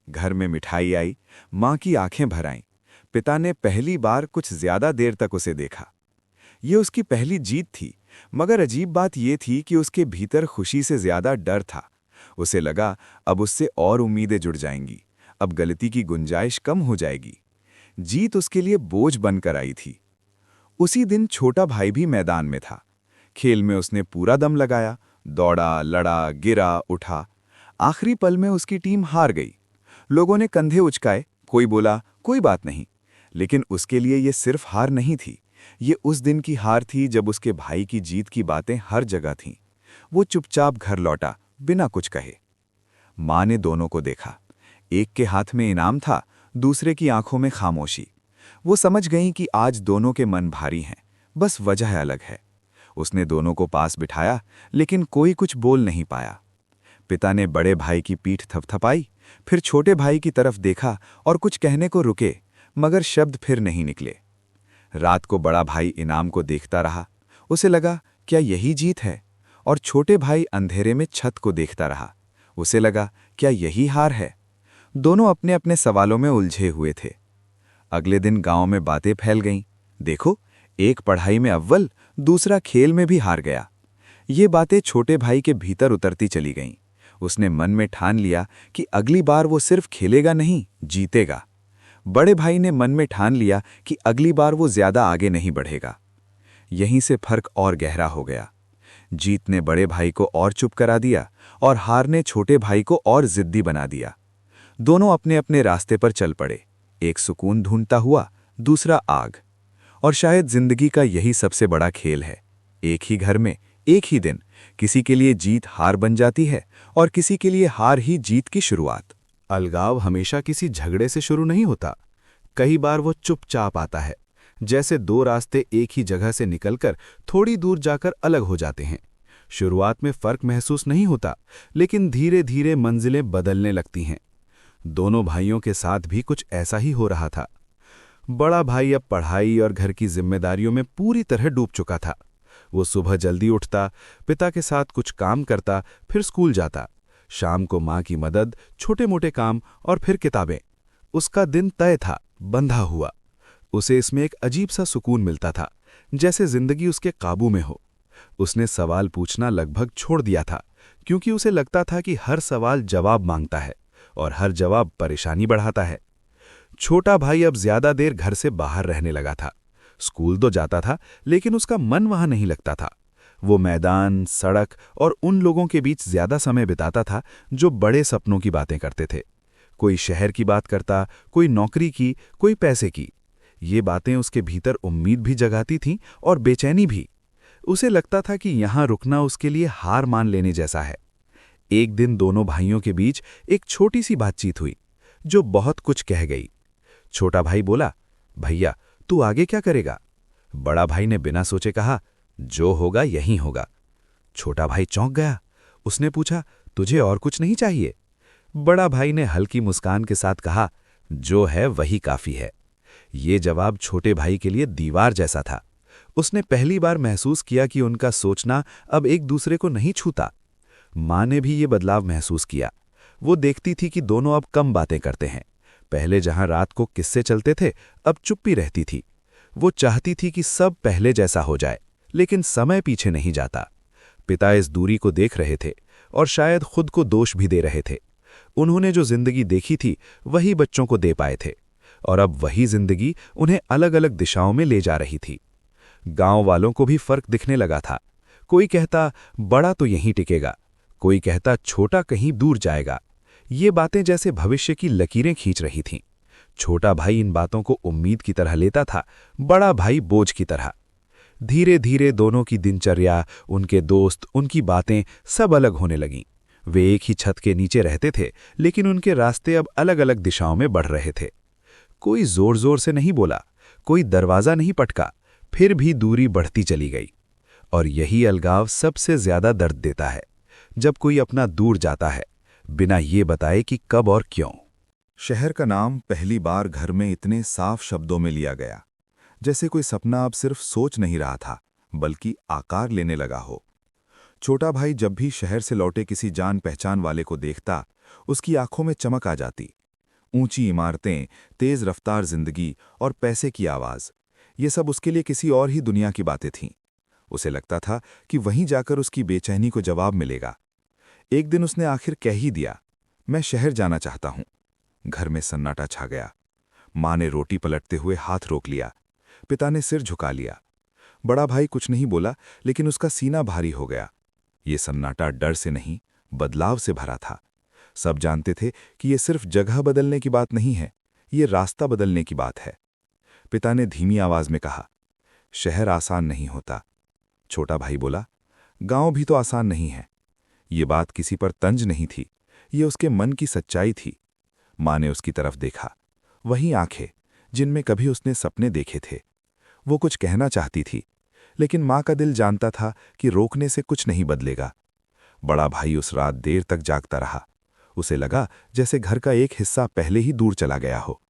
घर में मिठाई आई, मां की आंखें भर आईं। पिता ने पहली बार कुछ ज्यादा देर तक उसे देखा। ये उसकी पहली जीत थी, मगर अजीब बात यह थी कि उसके भीतर खुशी से ज्यादा डर था। उसे लगा अब उससे और उम्मीदें जुड़ जाएंगी, अब गलती की गुंजाइश कम हो जाएगी। जीत उसके लिए बोझ बनकर आई थी। उसी दिन छोटा भाई भी मैदान में था। खेल में उसने पूरा दम लगाया, दौड़ा, लड़ा, गिरा, उठा। आखिरी पल में उसकी टीम हार गई। लोगों ने कंधे उचकाए, कोई बोला कोई बात नहीं, लेकिन उसके लिए ये सिर्फ हार नहीं थी, ये उस दिन की हार थी जब उसके भाई की जीत की बातें हर जगह थीं। वो चुपचाप घर लौटा, बिना कुछ कहे। माँ ने दोनों को देखा। एक के हाथ में इनाम था, दूसरे की आंखों में खामोशी। वो समझ गईं कि आज दोनों के मन भारी हैं, बस वजह अलग है। उसने दोनों को पास बिठाया, लेकिन कोई कुछ बोल नहीं पाया। पिता ने बड़े भाई की पीठ थपथपाई, फिर छोटे भाई की तरफ देखा और कुछ कहने को रुके, मगर शब्द फिर नहीं निकले। रात को बड़ा भाई इनाम को देखता रहा। उसे लगा क्या यही जीत है, और छोटे भाई अंधेरे में छत को देखता रहा। उसे लगा क्या यही हार है। दोनों अपने अपने सवालों में उलझे हुए थे। अगले दिन गांव में बातें फैल गईं। देखो, एक पढ़ाई में अव्वल, दूसरा खेल में भी हार गया। ये बातें छोटे भाई के भीतर उतरती चली गईं। उसने मन में ठान लिया कि अगली बार वो सिर्फ खेलेगा नहीं, जीतेगा। बड़े भाई ने मन में ठान लिया कि अगली बार वो ज्यादा आगे नहीं बढ़ेगा। यहीं से फर्क और गहरा हो गया। जीत ने बड़े भाई को और चुप करा दिया और हार ने छोटे भाई को और जिद्दी बना दिया। दोनों अपने अपने रास्ते पर चल पड़े, एक सुकून ढूंढता हुआ, दूसरा आग। और शायद जिंदगी का यही सबसे बड़ा खेल है। एक ही घर में, एक ही दिन, किसी के लिए जीत हार बन जाती है और किसी के लिए हार ही जीत की शुरुआत। अलगाव हमेशा किसी झगड़े से शुरू नहीं होता। कई बार वो चुपचाप आता है, जैसे दो रास्ते एक ही जगह से निकलकर थोड़ी दूर जाकर अलग हो जाते हैं। शुरुआत में फर्क महसूस नहीं होता, लेकिन धीरे धीरे मंजिलें बदलने लगती हैं। दोनों भाइयों के साथ भी कुछ ऐसा ही हो रहा था। बड़ा भाई अब पढ़ाई और घर की जिम्मेदारियों में पूरी तरह डूब चुका था। वो सुबह जल्दी उठता, पिता के साथ कुछ काम करता, फिर स्कूल जाता। शाम को माँ की मदद, छोटे मोटे काम और फिर किताबें। उसका दिन तय था, बंधा हुआ। उसे इसमें एक अजीब सा सुकून मिलता था, जैसे जिंदगी उसके काबू में हो। उसने सवाल पूछना लगभग छोड़ दिया था, क्योंकि उसे लगता था कि हर सवाल जवाब मांगता है और हर जवाब परेशानी बढ़ाता है। छोटा भाई अब ज्यादा देर घर से बाहर रहने लगा था। स्कूल तो जाता था, लेकिन उसका मन वहां नहीं लगता था। वो मैदान, सड़क और उन लोगों के बीच ज्यादा समय बिताता था जो बड़े सपनों की बातें करते थे। कोई शहर की बात करता, कोई नौकरी की, कोई पैसे की। ये बातें उसके भीतर उम्मीद भी जगाती थीं और बेचैनी भी। उसे लगता था कि यहां रुकना उसके लिए हार मान लेने जैसा है। एक दिन दोनों भाइयों के बीच एक छोटी सी बातचीत हुई, जो बहुत कुछ कह गई। छोटा भाई बोला, भैया, तू आगे क्या करेगा? बड़ा भाई ने बिना सोचे कहा, जो होगा यही होगा। छोटा भाई चौंक गया। उसने पूछा, तुझे और कुछ नहीं चाहिए? बड़ा भाई ने हल्की मुस्कान के साथ कहा, जो है वही काफी है। ये जवाब छोटे भाई के लिए दीवार जैसा था। उसने पहली बार महसूस किया कि उनका सोचना अब एक दूसरे को नहीं छूता। माँ ने भी ये बदलाव महसूस किया। वो देखती थी कि दोनों अब कम बातें करते हैं। पहले जहां रात को किस्से चलते थे, अब चुप्पी रहती थी। वो चाहती थी कि सब पहले जैसा हो जाए, लेकिन समय पीछे नहीं जाता। पिता इस दूरी को देख रहे थे और शायद खुद को दोष भी दे रहे थे। उन्होंने जो जिंदगी देखी थी, वही बच्चों को दे पाए थे, और अब वही जिंदगी उन्हें अलग अलग दिशाओं में ले जा रही थी। गांव वालों को भी फर्क दिखने लगा था। कोई कहता, बड़ा तो यहीं टिकेगा, कोई कहता छोटा कहीं दूर जाएगा। ये बातें जैसे भविष्य की लकीरें खींच रही थीं। छोटा भाई इन बातों को उम्मीद की तरह लेता था, बड़ा भाई बोझ की तरह। धीरे धीरे दोनों की दिनचर्या, उनके दोस्त, उनकी बातें सब अलग होने लगीं। वे एक ही छत के नीचे रहते थे, लेकिन उनके रास्ते अब अलग अलग दिशाओं में बढ़ रहे थे। कोई जोर जोर से नहीं बोला, कोई दरवाजा नहीं पटका, फिर भी दूरी बढ़ती चली गई। और यही अलगाव सबसे ज्यादा दर्द देता है, जब कोई अपना दूर जाता है, बिना ये बताए कि कब और क्यों। शहर का नाम पहली बार घर में इतने साफ शब्दों में लिया गया, जैसे कोई सपना अब सिर्फ सोच नहीं रहा था, बल्कि आकार लेने लगा हो। छोटा भाई जब भी शहर से लौटे किसी जान पहचान वाले को देखता, उसकी आंखों में चमक आ जाती। ऊंची इमारतें, तेज रफ्तार जिंदगी और पैसे की आवाज, ये सब उसके लिए किसी और ही दुनिया की बातें थीं। उसे लगता था कि वहीं जाकर उसकी बेचैनी को जवाब मिलेगा। एक दिन उसने आखिर कह ही दिया, मैं शहर जाना चाहता हूं। घर में सन्नाटा छा गया। माँ ने रोटी पलटते हुए हाथ रोक लिया। पिता ने सिर झुका लिया। बड़ा भाई कुछ नहीं बोला, लेकिन उसका सीना भारी हो गया। ये सन्नाटा डर से नहीं, बदलाव से भरा था। सब जानते थे कि ये सिर्फ जगह बदलने की बात नहीं है, ये रास्ता बदलने की बात है। पिता ने धीमी आवाज में कहा, शहर आसान नहीं होता। छोटा भाई बोला, गांव भी तो आसान नहीं है। ये बात किसी पर तंज नहीं थी, ये उसके मन की सच्चाई थी। माँ ने उसकी तरफ देखा, वही आंखें जिनमें कभी उसने सपने देखे थे। वो कुछ कहना चाहती थी, लेकिन माँ का दिल जानता था कि रोकने से कुछ नहीं बदलेगा। बड़ा भाई उस रात देर तक जागता रहा। उसे लगा जैसे घर का एक हिस्सा पहले ही दूर चला गया हो।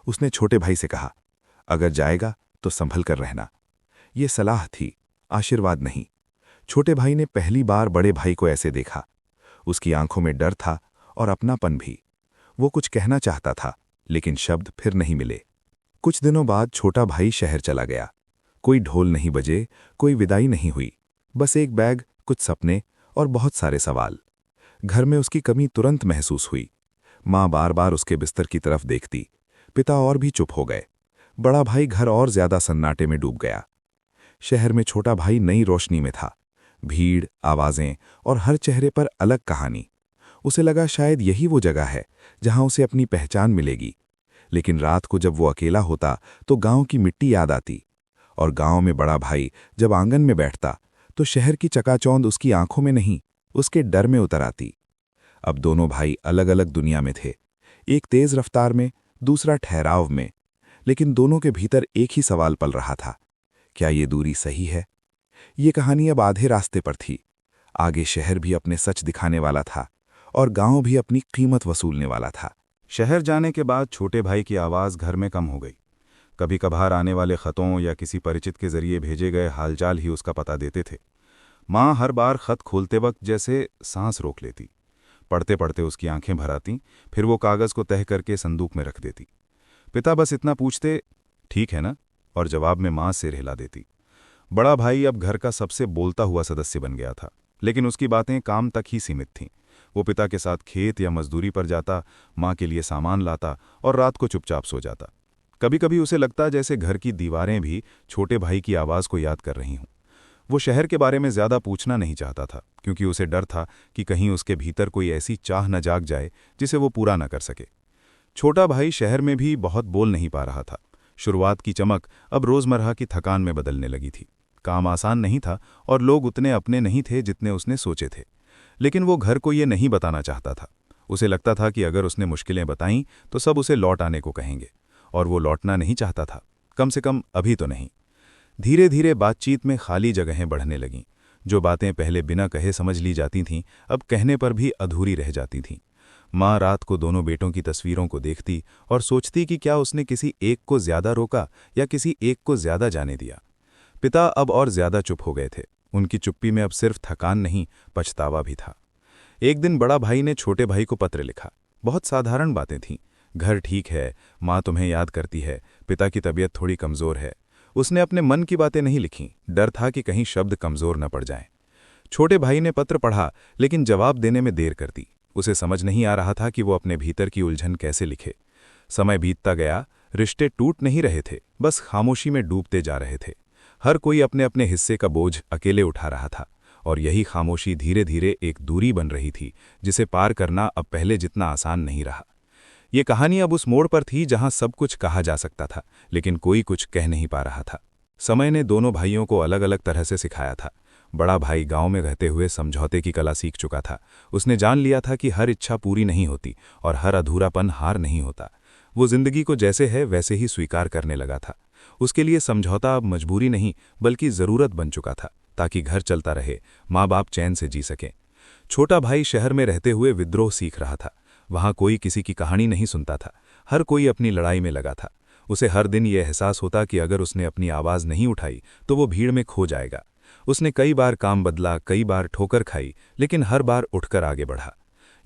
उसने छोटे भाई से कहा, अगर जाएगा तो संभल कर रहना। ये सलाह थी, आशीर्वाद नहीं। छोटे भाई ने पहली बार बड़े भाई को ऐसे देखा। उसकी आंखों में डर था और अपनापन भी। वो कुछ कहना चाहता था, लेकिन शब्द फिर नहीं मिले। कुछ दिनों बाद छोटा भाई शहर चला गया। कोई ढोल नहीं बजे, कोई विदाई नहीं हुई, बस एक बैग, कुछ सपने और बहुत सारे सवाल। घर में उसकी कमी तुरंत महसूस हुई। माँ बार बार उसके बिस्तर की तरफ देखती। पिता और भी चुप हो गए। बड़ा भाई घर और ज्यादा सन्नाटे में डूब गया। शहर में छोटा भाई नई रोशनी में था। भीड़, आवाजें और हर चेहरे पर अलग कहानी। उसे लगा शायद यही वो जगह है जहां उसे अपनी पहचान मिलेगी। लेकिन रात को जब वो अकेला होता तो गांव की मिट्टी याद आती। और गांव में बड़ा भाई जब आंगन में बैठता तो शहर की चकाचौंध उसकी आंखों में नहीं, उसके डर में उतर आती। अब दोनों भाई अलग अलग दुनिया में थे। एक तेज रफ्तार में, दूसरा ठहराव में। लेकिन दोनों के भीतर एक ही सवाल पल रहा था, क्या ये दूरी सही है? ये कहानी अब आधे रास्ते पर थी। आगे शहर भी अपने सच दिखाने वाला था और गांव भी अपनी कीमत वसूलने वाला था। शहर जाने के बाद छोटे भाई की आवाज़ घर में कम हो गई। कभी कभार आने वाले खतों या किसी परिचित के जरिए भेजे गए हालचाल ही उसका पता देते थे। माँ हर बार खत खोलते वक्त जैसे सांस रोक लेती। पढ़ते पढ़ते उसकी आंखें भर आतीं, फिर वो कागज़ को तह करके संदूक में रख देती। पिता बस इतना पूछते, ठीक है ना, और जवाब में माँ सिर हिला देती। बड़ा भाई अब घर का सबसे बोलता हुआ सदस्य बन गया था, लेकिन उसकी बातें काम तक ही सीमित थीं। वो पिता के साथ खेत या मजदूरी पर जाता, माँ के लिए सामान लाता और रात को चुपचाप सो जाता। कभी कभी उसे लगता जैसे घर की दीवारें भी छोटे भाई की आवाज़ को याद कर रही हों। वो शहर के बारे में ज़्यादा पूछना नहीं चाहता था, क्योंकि उसे डर था कि कहीं उसके भीतर कोई ऐसी चाह न जाग जाए जिसे वो पूरा न कर सके। छोटा भाई शहर में भी बहुत बोल नहीं पा रहा था। शुरुआत की चमक अब रोज़मर्रा की थकान में बदलने लगी थी। काम आसान नहीं था और लोग उतने अपने नहीं थे जितने उसने सोचे थे। लेकिन वो घर को ये नहीं बताना चाहता था। उसे लगता था कि अगर उसने मुश्किलें बताईं तो सब उसे लौट आने को कहेंगे, और वो लौटना नहीं चाहता था, कम से कम अभी तो नहीं। धीरे धीरे बातचीत में खाली जगहें बढ़ने लगीं। जो बातें पहले बिना कहे समझ ली जाती थीं, अब कहने पर भी अधूरी रह जाती थीं। माँ रात को दोनों बेटों की तस्वीरों को देखती और सोचती कि क्या उसने किसी एक को ज्यादा रोका या किसी एक को ज्यादा जाने दिया। पिता अब और ज्यादा चुप हो गए थे। उनकी चुप्पी में अब सिर्फ थकान नहीं, पछतावा भी था। एक दिन बड़ा भाई ने छोटे भाई को पत्र लिखा। बहुत साधारण बातें थीं। घर ठीक है, माँ तुम्हें याद करती है, पिता की तबीयत थोड़ी कमज़ोर है। उसने अपने मन की बातें नहीं लिखीं, डर था कि कहीं शब्द कमज़ोर न पड़ जाएं। छोटे भाई ने पत्र पढ़ा, लेकिन जवाब देने में देर कर दी। उसे समझ नहीं आ रहा था कि वो अपने भीतर की उलझन कैसे लिखे। समय बीतता गया, रिश्ते टूट नहीं रहे थे, बस खामोशी में डूबते जा रहे थे। हर कोई अपने अपने हिस्से का बोझ अकेले उठा रहा था, और यही खामोशी धीरे धीरे एक दूरी बन रही थी जिसे पार करना अब पहले जितना आसान नहीं रहा। ये कहानी अब उस मोड़ पर थी जहां सब कुछ कहा जा सकता था, लेकिन कोई कुछ कह नहीं पा रहा था। समय ने दोनों भाइयों को अलग अलग तरह से सिखाया था। बड़ा भाई गांव में रहते हुए समझौते की कला सीख चुका था। उसने जान लिया था कि हर इच्छा पूरी नहीं होती और हर अधूरापन हार नहीं होता। वो जिंदगी को जैसे है वैसे ही स्वीकार करने लगा था। उसके लिए समझौता अब मजबूरी नहीं बल्कि ज़रूरत बन चुका था, ताकि घर चलता रहे, माँ बाप चैन से जी सकें। छोटा भाई शहर में रहते हुए विद्रोह सीख रहा था। वहाँ कोई किसी की कहानी नहीं सुनता था, हर कोई अपनी लड़ाई में लगा था। उसे हर दिन ये एहसास होता कि अगर उसने अपनी आवाज़ नहीं उठाई तो वो भीड़ में खो जाएगा। उसने कई बार काम बदला, कई बार ठोकर खाई, लेकिन हर बार उठकर आगे बढ़ा।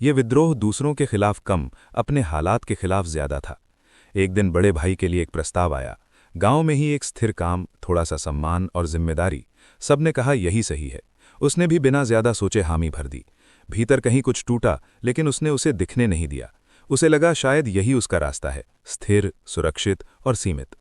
ये विद्रोह दूसरों के खिलाफ कम, अपने हालात के खिलाफ ज्यादा था। एक दिन बड़े भाई के लिए एक प्रस्ताव आया। गांव में ही एक स्थिर काम, थोड़ा सा सम्मान और जिम्मेदारी। सबने कहा यही सही है। उसने भी बिना ज्यादा सोचे हामी भर दी। भीतर कहीं कुछ टूटा, लेकिन उसने उसे दिखने नहीं दिया। उसे लगा शायद यही उसका रास्ता है, स्थिर, सुरक्षित और सीमित।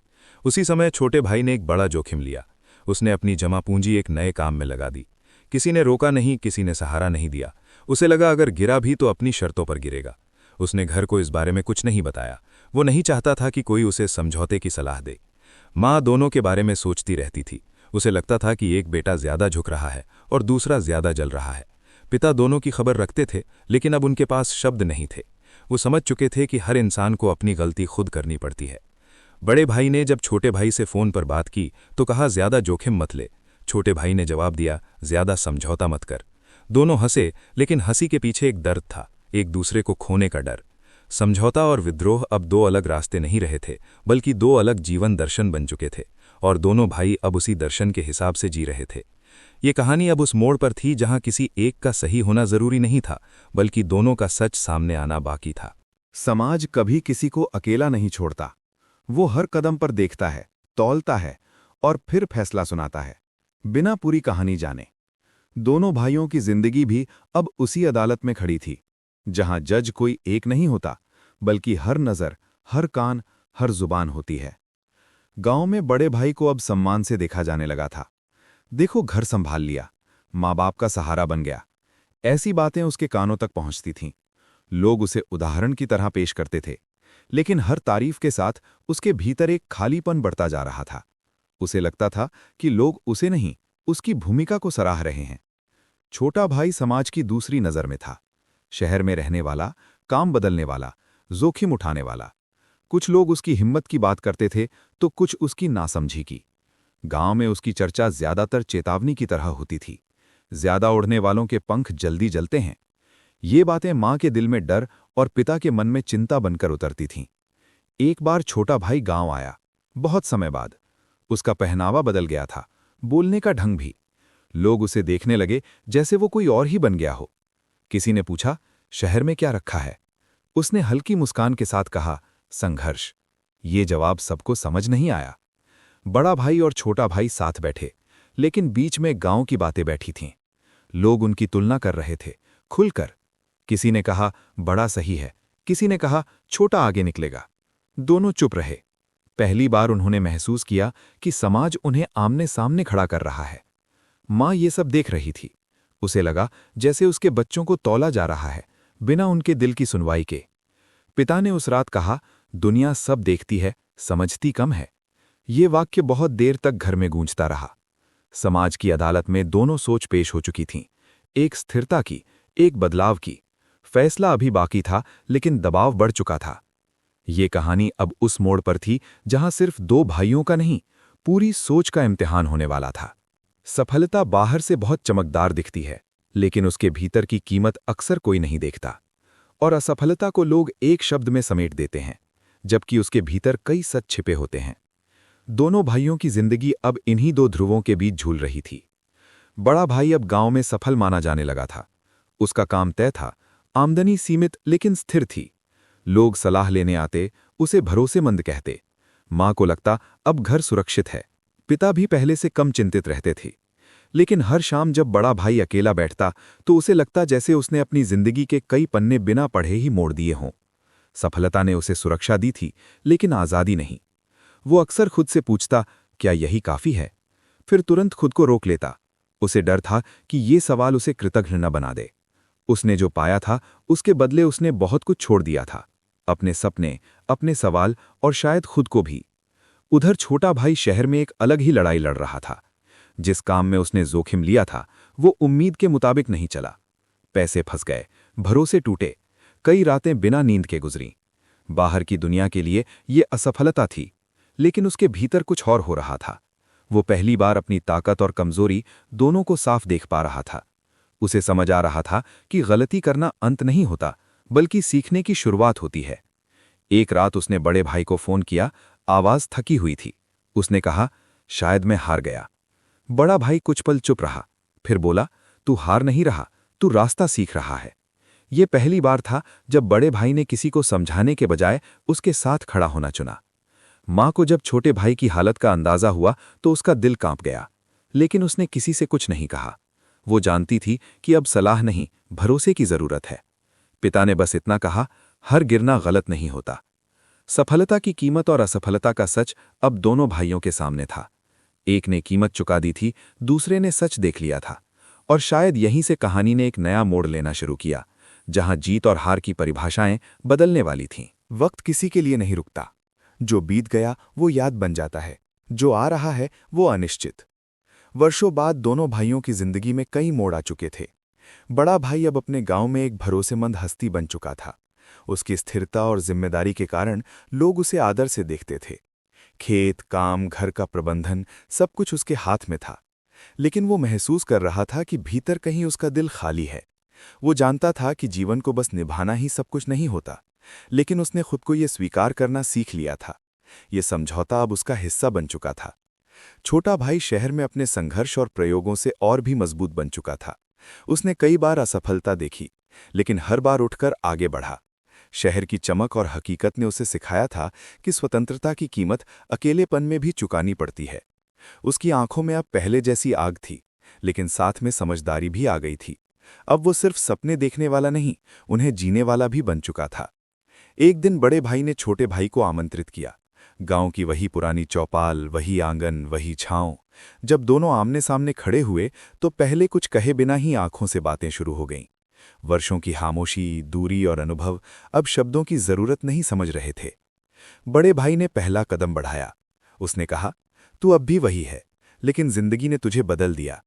उसी समय छोटे भाई ने एक बड़ा जोखिम लिया। उसने अपनी जमा पूंजी एक नए काम में लगा दी। किसी ने रोका नहीं, किसी ने सहारा नहीं दिया। उसे लगा अगर गिरा भी तो अपनी शर्तों पर गिरेगा। उसने घर को इस बारे में कुछ नहीं बताया। वो नहीं चाहता था कि कोई उसे समझौते की सलाह दे। माँ दोनों के बारे में सोचती रहती थी। उसे लगता था कि एक बेटा ज्यादा झुक रहा है और दूसरा ज्यादा जल रहा है। पिता दोनों की खबर रखते थे, लेकिन अब उनके पास शब्द नहीं थे। वो समझ चुके थे कि हर इंसान को अपनी गलती खुद करनी पड़ती है। बड़े भाई ने जब छोटे भाई से फोन पर बात की तो कहा ज्यादा जोखिम मत ले। छोटे भाई ने जवाब दिया ज्यादा समझौता मत कर। दोनों हंसे, लेकिन हंसी के पीछे एक दर्द था, एक दूसरे को खोने का डर। समझौता और विद्रोह अब दो अलग रास्ते नहीं रहे थे, बल्कि दो अलग जीवन दर्शन बन चुके थे, और दोनों भाई अब उसी दर्शन के हिसाब से जी रहे थे। ये कहानी अब उस मोड़ पर थी जहां किसी एक का सही होना जरूरी नहीं था, बल्कि दोनों का सच सामने आना बाकी था। समाज कभी किसी को अकेला नहीं छोड़ता। वो हर कदम पर देखता है, तौलता है और फिर फैसला सुनाता है, बिना पूरी कहानी जाने। दोनों भाइयों की जिंदगी भी अब उसी अदालत में खड़ी थी, जहां जज कोई एक नहीं होता, बल्कि हर नज़र, हर कान, हर जुबान होती है। गांव में बड़े भाई को अब सम्मान से देखा जाने लगा था। देखो, घर संभाल लिया, माँ बाप का सहारा बन गया। ऐसी बातें उसके कानों तक पहुंचती थीं। लोग उसे उदाहरण की तरह पेश करते थे, लेकिन हर तारीफ के साथ उसके भीतर एक खालीपन बढ़ता जा रहा था। उसे लगता था कि लोग उसे नहीं, उसकी भूमिका को सराह रहे हैं। छोटा भाई समाज की दूसरी नज़र में था, शहर में रहने वाला, काम बदलने वाला, जोखिम उठाने वाला। कुछ लोग उसकी हिम्मत की बात करते थे तो कुछ उसकी नासमझी की। गांव में उसकी चर्चा ज्यादातर चेतावनी की तरह होती थी। ज्यादा उड़ने वालों के पंख जल्दी जलते हैं। ये बातें मां के दिल में डर और पिता के मन में चिंता बनकर उतरती थीं। एक बार छोटा भाई गांव आया, बहुत समय बाद। उसका पहनावा बदल गया था, बोलने का ढंग भी। लोग उसे देखने लगे जैसे वो कोई और ही बन गया हो। किसी ने पूछा, शहर में क्या रखा है? उसने हल्की मुस्कान के साथ कहा, संघर्ष। ये जवाब सबको समझ नहीं आया। बड़ा भाई और छोटा भाई साथ बैठे, लेकिन बीच में गांव की बातें बैठी थीं। लोग उनकी तुलना कर रहे थे, खुलकर। किसी ने कहा, बड़ा सही है, किसी ने कहा, छोटा आगे निकलेगा। दोनों चुप रहे। पहली बार उन्होंने महसूस किया कि समाज उन्हें आमने सामने खड़ा कर रहा है। मां ये सब देख रही थी। उसे लगा जैसे उसके बच्चों को तौला जा रहा है, बिना उनके दिल की सुनवाई के। पिता ने उस रात कहा, दुनिया सब देखती है, समझती कम है। ये वाक्य बहुत देर तक घर में गूंजता रहा। समाज की अदालत में दोनों सोच पेश हो चुकी थीं, एक स्थिरता की, एक बदलाव की। फैसला अभी बाकी था, लेकिन दबाव बढ़ चुका था। ये कहानी अब उस मोड़ पर थी जहां सिर्फ दो भाइयों का नहीं, पूरी सोच का इम्तिहान होने वाला था। सफलता बाहर से बहुत चमकदार दिखती है, लेकिन उसके भीतर की कीमत अक्सर कोई नहीं देखता। और असफलता को लोग एक शब्द में समेट देते हैं, जबकि उसके भीतर कई सच छिपे होते हैं। दोनों भाइयों की जिंदगी अब इन्हीं दो ध्रुवों के बीच झूल रही थी। बड़ा भाई अब गांव में सफल माना जाने लगा था। उसका काम तय था, आमदनी सीमित लेकिन स्थिर थी। लोग सलाह लेने आते, उसे भरोसेमंद कहते। मां को लगता अब घर सुरक्षित है। पिता भी पहले से कम चिंतित रहते थे। लेकिन हर शाम जब बड़ा भाई अकेला बैठता तो उसे लगता जैसे उसने अपनी जिंदगी के कई पन्ने बिना पढ़े ही मोड़ दिए हों। सफलता ने उसे सुरक्षा दी थी, लेकिन आज़ादी नहीं। वो अक्सर खुद से पूछता, क्या यही काफी है? फिर तुरंत खुद को रोक लेता। उसे डर था कि ये सवाल उसे कृतघ्न न बना दे। उसने जो पाया था उसके बदले उसने बहुत कुछ छोड़ दिया था, अपने सपने, अपने सवाल और शायद खुद को भी। उधर छोटा भाई शहर में एक अलग ही लड़ाई लड़ रहा था। जिस काम में उसने जोखिम लिया था वो उम्मीद के मुताबिक नहीं चला। पैसे फंस गए, भरोसे टूटे, कई रातें बिना नींद के गुजरीं। बाहर की दुनिया के लिए ये असफलता थी, लेकिन उसके भीतर कुछ और हो रहा था। वो पहली बार अपनी ताकत और कमजोरी दोनों को साफ देख पा रहा था। उसे समझ आ रहा था कि गलती करना अंत नहीं होता, बल्कि सीखने की शुरुआत होती है। एक रात उसने बड़े भाई को फोन किया, आवाज थकी हुई थी। उसने कहा, शायद मैं हार गया। बड़ा भाई कुछ पल चुप रहा, फिर बोला, तू हार नहीं रहा, तू रास्ता सीख रहा है। ये पहली बार था जब बड़े भाई ने किसी को समझाने के बजाय उसके साथ खड़ा होना चुना। मां को जब छोटे भाई की हालत का अंदाजा हुआ तो उसका दिल कांप गया, लेकिन उसने किसी से कुछ नहीं कहा। वो जानती थी कि अब सलाह नहीं, भरोसे की जरूरत है। पिता ने बस इतना कहा, हर गिरना गलत नहीं होता। सफलता की कीमत और असफलता का सच अब दोनों भाइयों के सामने था। एक ने कीमत चुका दी थी, दूसरे ने सच देख लिया था। और शायद यहीं से कहानी ने एक नया मोड़ लेना शुरू किया, जहां जीत और हार की परिभाषाएं बदलने वाली थीं। वक्त किसी के लिए नहीं रुकता। जो बीत गया वो याद बन जाता है, जो आ रहा है वो अनिश्चित। वर्षों बाद दोनों भाइयों की जिंदगी में कई मोड़ आ चुके थे। बड़ा भाई अब अपने गांव में एक भरोसेमंद हस्ती बन चुका था। उसकी स्थिरता और जिम्मेदारी के कारण लोग उसे आदर से देखते थे। खेत, काम, घर का प्रबंधन सब कुछ उसके हाथ में था। लेकिन वो महसूस कर रहा था कि भीतर कहीं उसका दिल खाली है। वो जानता था कि जीवन को बस निभाना ही सब कुछ नहीं होता, लेकिन उसने खुद को ये स्वीकार करना सीख लिया था। ये समझौता अब उसका हिस्सा बन चुका था। छोटा भाई शहर में अपने संघर्ष और प्रयोगों से और भी मजबूत बन चुका था। उसने कई बार असफलता देखी, लेकिन हर बार उठकर आगे बढ़ा। शहर की चमक और हकीकत ने उसे सिखाया था कि स्वतंत्रता की कीमत अकेलेपन में भी चुकानी पड़ती है। उसकी आंखों में अब पहले जैसी आग थी, लेकिन साथ में समझदारी भी आ गई थी। अब वो सिर्फ सपने देखने वाला नहीं, उन्हें जीने वाला भी बन चुका था। एक दिन बड़े भाई ने छोटे भाई को आमंत्रित किया। गांव की वही पुरानी चौपाल, वही आंगन, वही छांव। जब दोनों आमने सामने खड़े हुए तो पहले कुछ कहे बिना ही आंखों से बातें शुरू हो गईं। वर्षों की खामोशी, दूरी और अनुभव अब शब्दों की जरूरत नहीं समझ रहे थे। बड़े भाई ने पहला कदम बढ़ाया। उसने कहा, तू अब भी वही है, लेकिन जिंदगी ने तुझे बदल दिया।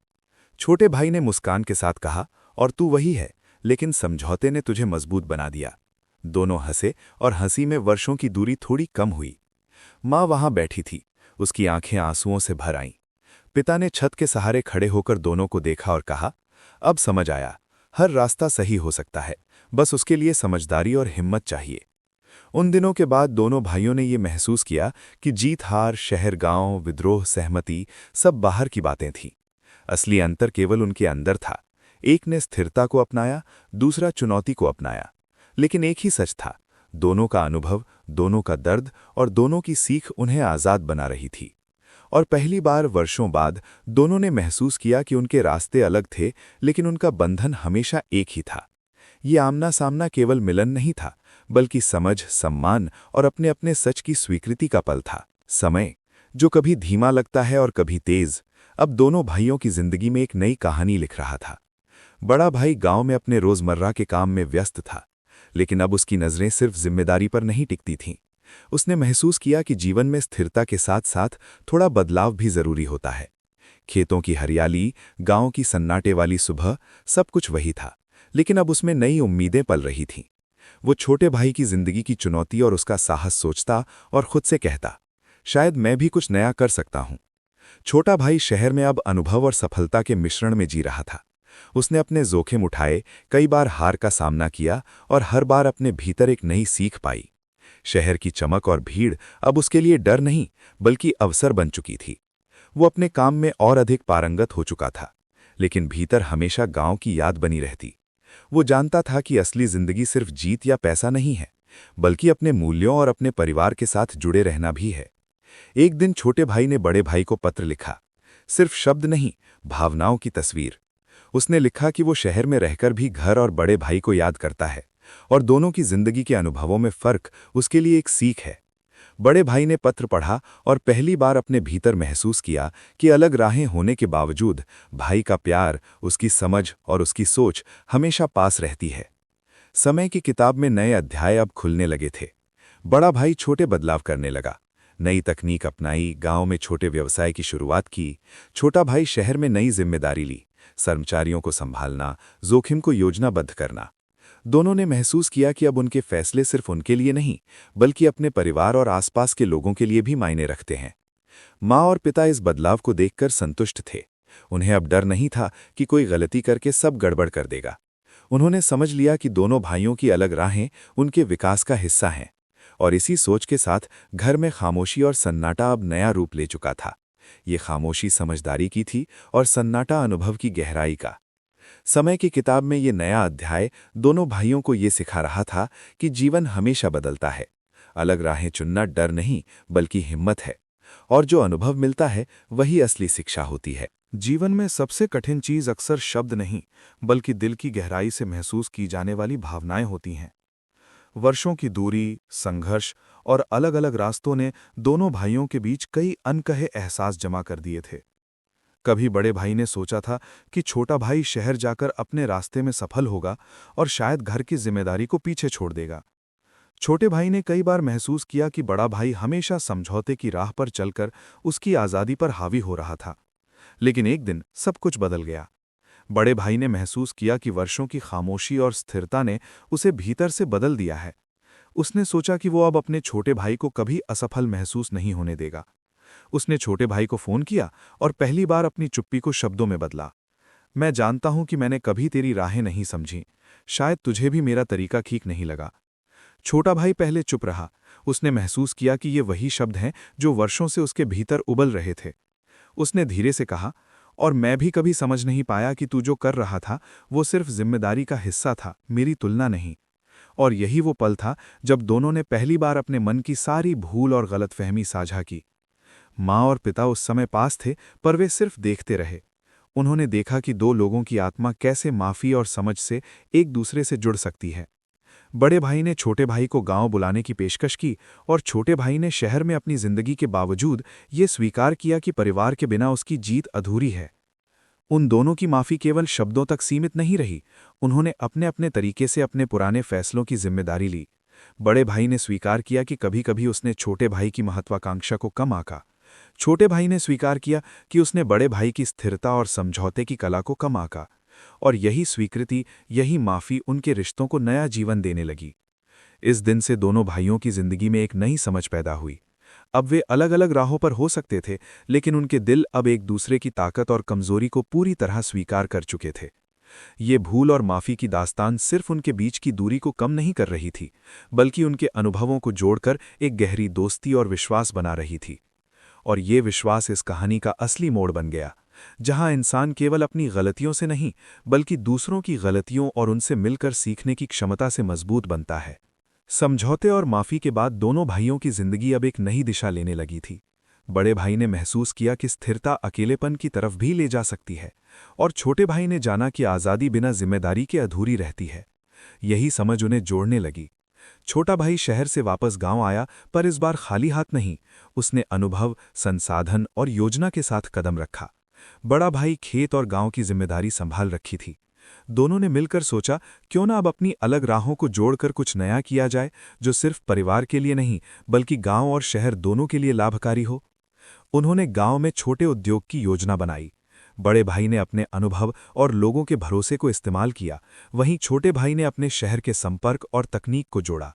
छोटे भाई ने मुस्कान के साथ कहा, और तू वही है, लेकिन समझौते ने तुझे मजबूत बना दिया। दोनों हंसे और हंसी में वर्षों की दूरी थोड़ी कम हुई। माँ वहां बैठी थी, उसकी आंखें आंसुओं से भर आईं। पिता ने छत के सहारे खड़े होकर दोनों को देखा और कहा, अब समझ आया, हर रास्ता सही हो सकता है, बस उसके लिए समझदारी और हिम्मत चाहिए। उन दिनों के बाद दोनों भाइयों ने ये महसूस किया कि जीत हार, शहर गांव, विद्रोह, सहमति सब बाहर की बातें थीं। असली अंतर केवल उनके अंदर था। एक ने स्थिरता को अपनाया, दूसरा चुनौती को अपनाया। लेकिन एक ही सच था, दोनों का अनुभव, दोनों का दर्द और दोनों की सीख उन्हें आज़ाद बना रही थी। और पहली बार वर्षों बाद दोनों ने महसूस किया कि उनके रास्ते अलग थे, लेकिन उनका बंधन हमेशा एक ही था। ये आमना सामना केवल मिलन नहीं था, बल्कि समझ, सम्मान और अपने अपने सच की स्वीकृति का पल था। समय, जो कभी धीमा लगता है और कभी तेज, अब दोनों भाइयों की जिंदगी में एक नई कहानी लिख रहा था। बड़ा भाई गांव में अपने रोजमर्रा के काम में व्यस्त था, लेकिन अब उसकी नजरें सिर्फ जिम्मेदारी पर नहीं टिकती थीं। उसने महसूस किया कि जीवन में स्थिरता के साथ साथ थोड़ा बदलाव भी जरूरी होता है। खेतों की हरियाली, गांव की सन्नाटे वाली सुबह, सब कुछ वही था, लेकिन अब उसमें नई उम्मीदें पल रही थीं। वो छोटे भाई की जिंदगी की चुनौती और उसका साहस सोचता और खुद से कहता, शायद मैं भी कुछ नया कर सकता हूं। छोटा भाई शहर में अब अनुभव और सफलता के मिश्रण में जी रहा था। उसने अपने जोखिम उठाए, कई बार हार का सामना किया और हर बार अपने भीतर एक नई सीख पाई। शहर की चमक और भीड़ अब उसके लिए डर नहीं, बल्कि अवसर बन चुकी थी। वो अपने काम में और अधिक पारंगत हो चुका था, लेकिन भीतर हमेशा गांव की याद बनी रहती। वो जानता था कि असली जिंदगी सिर्फ जीत या पैसा नहीं है, बल्कि अपने मूल्यों और अपने परिवार के साथ जुड़े रहना भी है। एक दिन छोटे भाई ने बड़े भाई को पत्र लिखा, सिर्फ शब्द नहीं, भावनाओं की तस्वीर। उसने लिखा कि वो शहर में रहकर भी घर और बड़े भाई को याद करता है, और दोनों की जिंदगी के अनुभवों में फर्क उसके लिए एक सीख है। बड़े भाई ने पत्र पढ़ा और पहली बार अपने भीतर महसूस किया कि अलग राहें होने के बावजूद भाई का प्यार, उसकी समझ और उसकी सोच हमेशा पास रहती है। समय की किताब में नए अध्याय अब खुलने लगे थे। बड़ा भाई छोटे बदलाव करने लगा, नई तकनीक अपनाई, गांव में छोटे व्यवसाय की शुरुआत की। छोटा भाई शहर में नई जिम्मेदारी ली, कर्मचारियों को संभालना, जोखिम को योजनाबद्ध करना। दोनों ने महसूस किया कि अब उनके फैसले सिर्फ उनके लिए नहीं, बल्कि अपने परिवार और आसपास के लोगों के लिए भी मायने रखते हैं। माँ और पिता इस बदलाव को देखकर संतुष्ट थे। उन्हें अब डर नहीं था कि कोई गलती करके सब गड़बड़ कर देगा। उन्होंने समझ लिया कि दोनों भाइयों की अलग राहें उनके विकास का हिस्सा हैं, और इसी सोच के साथ घर में खामोशी और सन्नाटा अब नया रूप ले चुका था। ये खामोशी समझदारी की थी और सन्नाटा अनुभव की गहराई का। समय की किताब में ये नया अध्याय दोनों भाइयों को ये सिखा रहा था कि जीवन हमेशा बदलता है। अलग राहें चुनना डर नहीं, बल्कि हिम्मत है, और जो अनुभव मिलता है वही असली शिक्षा होती है। जीवन में सबसे कठिन चीज अक्सर शब्द नहीं, बल्कि दिल की गहराई से महसूस की जाने वाली भावनाएं होती हैं। वर्षों की दूरी, संघर्ष और अलग-अलग रास्तों ने दोनों भाइयों के बीच कई अनकहे एहसास जमा कर दिए थे। कभी बड़े भाई ने सोचा था कि छोटा भाई शहर जाकर अपने रास्ते में सफल होगा और शायद घर की जिम्मेदारी को पीछे छोड़ देगा। छोटे भाई ने कई बार महसूस किया कि बड़ा भाई हमेशा समझौते की राह पर चलकर उसकी आज़ादी पर हावी हो रहा था। लेकिन एक दिन सब कुछ बदल गया। बड़े भाई ने महसूस किया कि वर्षों की खामोशी और स्थिरता ने उसे भीतर से बदल दिया है। उसने सोचा कि वो अब अपने छोटे भाई को कभी असफल महसूस नहीं होने देगा। उसने छोटे भाई को फोन किया और पहली बार अपनी चुप्पी को शब्दों में बदला। मैं जानता हूं कि मैंने कभी तेरी राहें नहीं समझी, शायद तुझे भी मेरा तरीका ठीक नहीं लगा। छोटा भाई पहले चुप रहा। उसने महसूस किया कि ये वही शब्द हैं जो वर्षों से उसके भीतर उबल रहे थे। उसने धीरे से कहा, और मैं भी कभी समझ नहीं पाया कि तू जो कर रहा था वो सिर्फ जिम्मेदारी का हिस्सा था, मेरी तुलना नहीं। और यही वो पल था जब दोनों ने पहली बार अपने मन की सारी भूल और गलतफहमी साझा की। माँ और पिता उस समय पास थे, पर वे सिर्फ देखते रहे। उन्होंने देखा कि दो लोगों की आत्मा कैसे माफ़ी और समझ से एक दूसरे से जुड़ सकती है। बड़े भाई ने छोटे भाई को गांव बुलाने की पेशकश की, और छोटे भाई ने शहर में अपनी जिंदगी के बावजूद ये स्वीकार किया कि परिवार के बिना उसकी जीत अधूरी है। उन दोनों की माफ़ी केवल शब्दों तक सीमित नहीं रही, उन्होंने अपने अपने तरीके से अपने पुराने फैसलों की जिम्मेदारी ली। बड़े भाई ने स्वीकार किया कि कभी कभी उसने छोटे भाई की महत्वाकांक्षा को कम आंका। छोटे भाई ने स्वीकार किया कि उसने बड़े भाई की स्थिरता और समझौते की कला को कम आंका। और यही स्वीकृति, यही माफ़ी उनके रिश्तों को नया जीवन देने लगी। इस दिन से दोनों भाइयों की जिंदगी में एक नई समझ पैदा हुई। अब वे अलग अलग राहों पर हो सकते थे, लेकिन उनके दिल अब एक दूसरे की ताकत और कमजोरी को पूरी तरह स्वीकार कर चुके थे। ये भूल और माफ़ी की दास्तान सिर्फ उनके बीच की दूरी को कम नहीं कर रही थी, बल्कि उनके अनुभवों को जोड़कर एक गहरी दोस्ती और विश्वास बना रही थी। और ये विश्वास इस कहानी का असली मोड़ बन गया, जहां इंसान केवल अपनी गलतियों से नहीं, बल्कि दूसरों की गलतियों और उनसे मिलकर सीखने की क्षमता से मजबूत बनता है। समझौते और माफ़ी के बाद दोनों भाइयों की जिंदगी अब एक नई दिशा लेने लगी थी। बड़े भाई ने महसूस किया कि स्थिरता अकेलेपन की तरफ भी ले जा सकती है, और छोटे भाई ने जाना कि आज़ादी बिना जिम्मेदारी के अधूरी रहती है। यही समझ उन्हें जोड़ने लगी। छोटा भाई शहर से वापस गांव आया, पर इस बार खाली हाथ नहीं। उसने अनुभव, संसाधन और योजना के साथ कदम रखा। बड़ा भाई खेत और गांव की जिम्मेदारी संभाल रखी थी। दोनों ने मिलकर सोचा, क्यों ना अब अपनी अलग राहों को जोड़कर कुछ नया किया जाए, जो सिर्फ परिवार के लिए नहीं, बल्कि गांव और शहर दोनों के लिए लाभकारी हो। उन्होंने गांव में छोटे उद्योग की योजना बनाई। बड़े भाई ने अपने अनुभव और लोगों के भरोसे को इस्तेमाल किया, वहीं छोटे भाई ने अपने शहर के संपर्क और तकनीक को जोड़ा।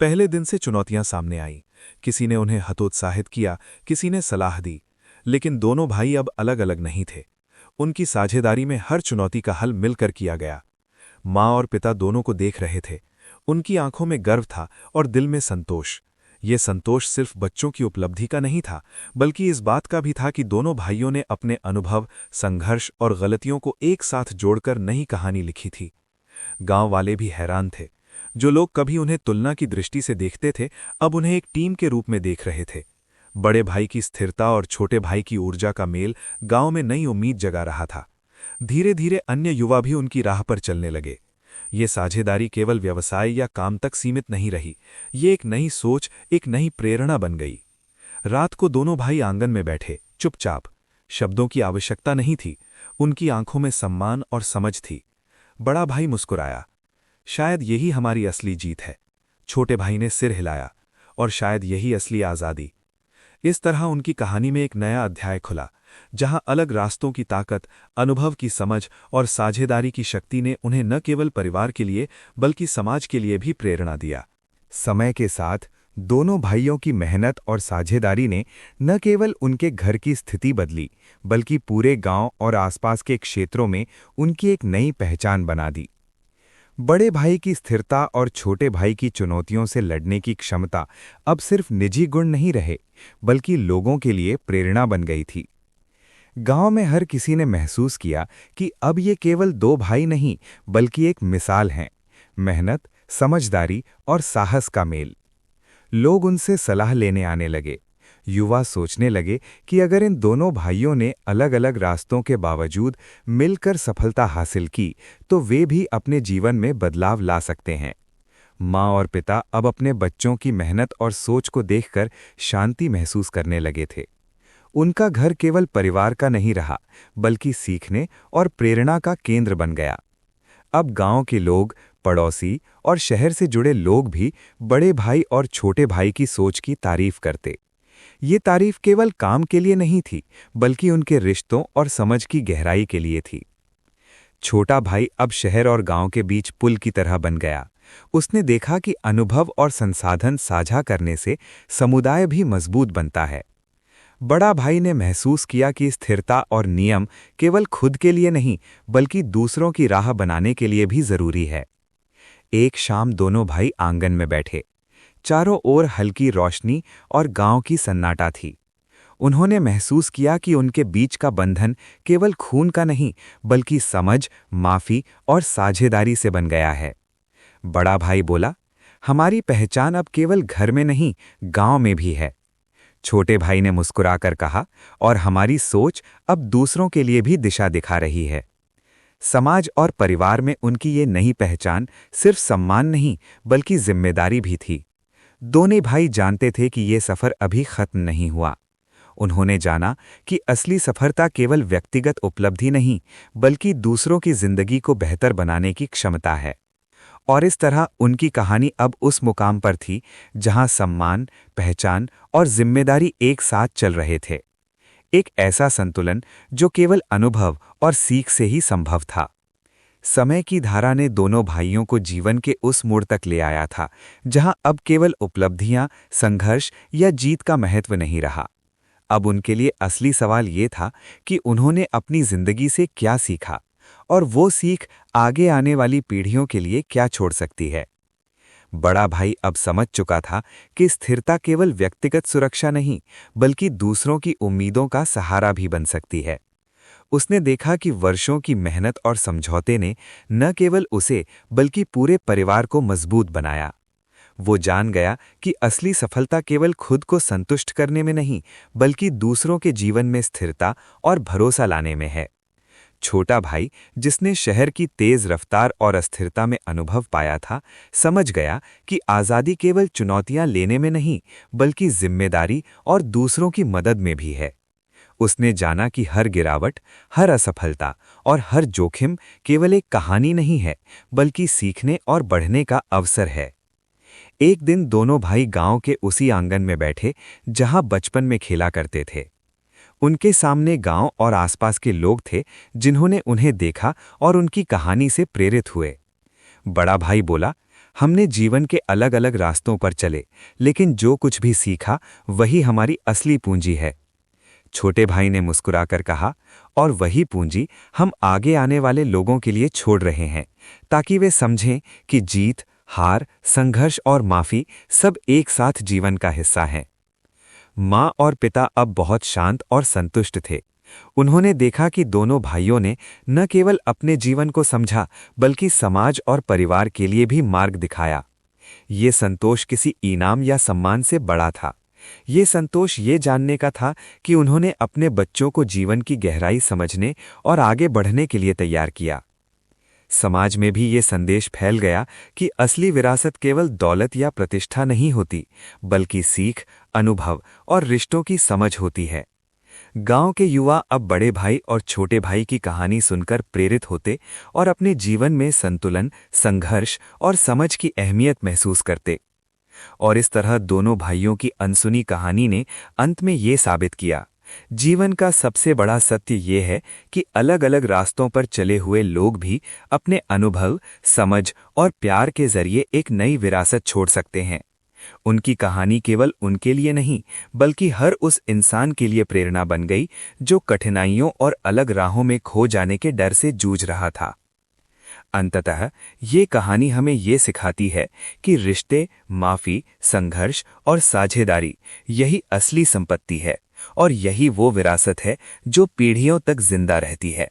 पहले दिन से चुनौतियां सामने आईं। किसी ने उन्हें हतोत्साहित किया, किसी ने सलाह दी, लेकिन दोनों भाई अब अलग अलग नहीं थे। उनकी साझेदारी में हर चुनौती का हल मिलकर किया गया। माँ और पिता दोनों को देख रहे थे। उनकी आंखों में गर्व था और दिल में संतोष। ये संतोष सिर्फ बच्चों की उपलब्धि का नहीं था, बल्कि इस बात का भी था कि दोनों भाइयों ने अपने अनुभव, संघर्ष और गलतियों को एक साथ जोड़कर नई कहानी लिखी थी। गांव वाले भी हैरान थे। जो लोग कभी उन्हें तुलना की दृष्टि से देखते थे, अब उन्हें एक टीम के रूप में देख रहे थे। बड़े भाई की स्थिरता और छोटे भाई की ऊर्जा का मेल गांव में नई उम्मीद जगा रहा था। धीरे धीरे अन्य युवा भी उनकी राह पर चलने लगे। ये साझेदारी केवल व्यवसाय या काम तक सीमित नहीं रही, ये एक नई सोच, एक नई प्रेरणा बन गई। रात को दोनों भाई आंगन में बैठे, चुपचाप। शब्दों की आवश्यकता नहीं थी, उनकी आंखों में सम्मान और समझ थी। बड़ा भाई मुस्कुराया, शायद यही हमारी असली जीत है। छोटे भाई ने सिर हिलाया, और शायद यही असली आज़ादी। इस तरह उनकी कहानी में एक नया अध्याय खुला, जहां अलग रास्तों की ताकत, अनुभव की समझ और साझेदारी की शक्ति ने उन्हें न केवल परिवार के लिए, बल्कि समाज के लिए भी प्रेरणा दिया। समय के साथ दोनों भाइयों की मेहनत और साझेदारी ने न केवल उनके घर की स्थिति बदली, बल्कि पूरे गांव और आसपास के क्षेत्रों में उनकी एक नई पहचान बना दी। बड़े भाई की स्थिरता और छोटे भाई की चुनौतियों से लड़ने की क्षमता अब सिर्फ निजी गुण नहीं रहे, बल्कि लोगों के लिए प्रेरणा बन गई थी। गांव में हर किसी ने महसूस किया कि अब ये केवल दो भाई नहीं, बल्कि एक मिसाल हैं, मेहनत, समझदारी और साहस का मेल। लोग उनसे सलाह लेने आने लगे। युवा सोचने लगे कि अगर इन दोनों भाइयों ने अलग अलग रास्तों के बावजूद मिलकर सफलता हासिल की, तो वे भी अपने जीवन में बदलाव ला सकते हैं। माँ और पिता अब अपने बच्चों की मेहनत और सोच को देखकर शांति महसूस करने लगे थे। उनका घर केवल परिवार का नहीं रहा, बल्कि सीखने और प्रेरणा का केंद्र बन गया। अब गांव के लोग, पड़ोसी और शहर से जुड़े लोग भी बड़े भाई और छोटे भाई की सोच की तारीफ करते। ये तारीफ केवल काम के लिए नहीं थी, बल्कि उनके रिश्तों और समझ की गहराई के लिए थी। छोटा भाई अब शहर और गांव के बीच पुल की तरह बन गया। उसने देखा कि अनुभव और संसाधन साझा करने से समुदाय भी मजबूत बनता है। बड़ा भाई ने महसूस किया कि स्थिरता और नियम केवल खुद के लिए नहीं, बल्कि दूसरों की राह बनाने के लिए भी जरूरी है। एक शाम दोनों भाई आंगन में बैठे। चारों ओर हल्की रोशनी और गांव की सन्नाटा थी। उन्होंने महसूस किया कि उनके बीच का बंधन केवल खून का नहीं बल्कि समझ, माफी और साझेदारी से बन गया है। बड़ा भाई बोला, हमारी पहचान अब केवल घर में नहीं, गांव में भी है। छोटे भाई ने मुस्कुराकर कहा, और हमारी सोच अब दूसरों के लिए भी दिशा दिखा रही है। समाज और परिवार में उनकी ये नई पहचान सिर्फ सम्मान नहीं बल्कि जिम्मेदारी भी थी। दोनों भाई जानते थे कि ये सफर अभी खत्म नहीं हुआ। उन्होंने जाना कि असली सफलता केवल व्यक्तिगत उपलब्धि नहीं बल्कि दूसरों की जिंदगी को बेहतर बनाने की क्षमता है। और इस तरह उनकी कहानी अब उस मुकाम पर थी जहां सम्मान, पहचान और जिम्मेदारी एक साथ चल रहे थे। एक ऐसा संतुलन जो केवल अनुभव और सीख से ही संभव था। समय की धारा ने दोनों भाइयों को जीवन के उस मोड़ तक ले आया था जहां अब केवल उपलब्धियां, संघर्ष या जीत का महत्व नहीं रहा। अब उनके लिए असली सवाल ये था कि उन्होंने अपनी जिंदगी से क्या सीखा और वो सीख आगे आने वाली पीढ़ियों के लिए क्या छोड़ सकती है। बड़ा भाई अब समझ चुका था कि स्थिरता केवल व्यक्तिगत सुरक्षा नहीं बल्कि दूसरों की उम्मीदों का सहारा भी बन सकती है। उसने देखा कि वर्षों की मेहनत और समझौते ने न केवल उसे बल्कि पूरे परिवार को मजबूत बनाया। वो जान गया कि असली सफलता केवल खुद को संतुष्ट करने में नहीं बल्कि दूसरों के जीवन में स्थिरता और भरोसा लाने में है। छोटा भाई, जिसने शहर की तेज रफ्तार और अस्थिरता में अनुभव पाया था, समझ गया कि आज़ादी केवल चुनौतियां लेने में नहीं बल्कि जिम्मेदारी और दूसरों की मदद में भी है। उसने जाना कि हर गिरावट, हर असफलता और हर जोखिम केवल एक कहानी नहीं है बल्कि सीखने और बढ़ने का अवसर है। एक दिन दोनों भाई गांव के उसी आंगन में बैठे जहां बचपन में खेला करते थे। उनके सामने गांव और आसपास के लोग थे जिन्होंने उन्हें देखा और उनकी कहानी से प्रेरित हुए। बड़ा भाई बोला, हमने जीवन के अलग अलग रास्तों पर चले, लेकिन जो कुछ भी सीखा वही हमारी असली पूंजी है। छोटे भाई ने मुस्कुराकर कहा, और वही पूंजी हम आगे आने वाले लोगों के लिए छोड़ रहे हैं ताकि वे समझें कि जीत, हार, संघर्ष और माफी सब एक साथ जीवन का हिस्सा हैं। माँ और पिता अब बहुत शांत और संतुष्ट थे। उन्होंने देखा कि दोनों भाइयों ने न केवल अपने जीवन को समझा बल्कि समाज और परिवार के लिए भी मार्ग दिखाया। ये संतोष किसी इनाम या सम्मान से बड़ा था। ये संतोष ये जानने का था कि उन्होंने अपने बच्चों को जीवन की गहराई समझने और आगे बढ़ने के लिए तैयार किया। समाज में भी ये संदेश फैल गया कि असली विरासत केवल दौलत या प्रतिष्ठा नहीं होती बल्कि सीख, अनुभव और रिश्तों की समझ होती है। गांव के युवा अब बड़े भाई और छोटे भाई की कहानी सुनकर प्रेरित होते और अपने जीवन में संतुलन, संघर्ष और समझ की अहमियत महसूस करते। और इस तरह दोनों भाइयों की अनसुनी कहानी ने अंत में ये साबित किया, जीवन का सबसे बड़ा सत्य ये है कि अलग अलग रास्तों पर चले हुए लोग भी अपने अनुभव, समझ और प्यार के जरिए एक नई विरासत छोड़ सकते हैं। उनकी कहानी केवल उनके लिए नहीं बल्कि हर उस इंसान के लिए प्रेरणा बन गई जो कठिनाइयों और अलग राहों में खो जाने के डर से जूझ रहा था। अंततः ये कहानी हमें ये सिखाती है कि रिश्ते, माफी, संघर्ष और साझेदारी यही असली संपत्ति है और यही वो विरासत है जो पीढ़ियों तक जिंदा रहती है।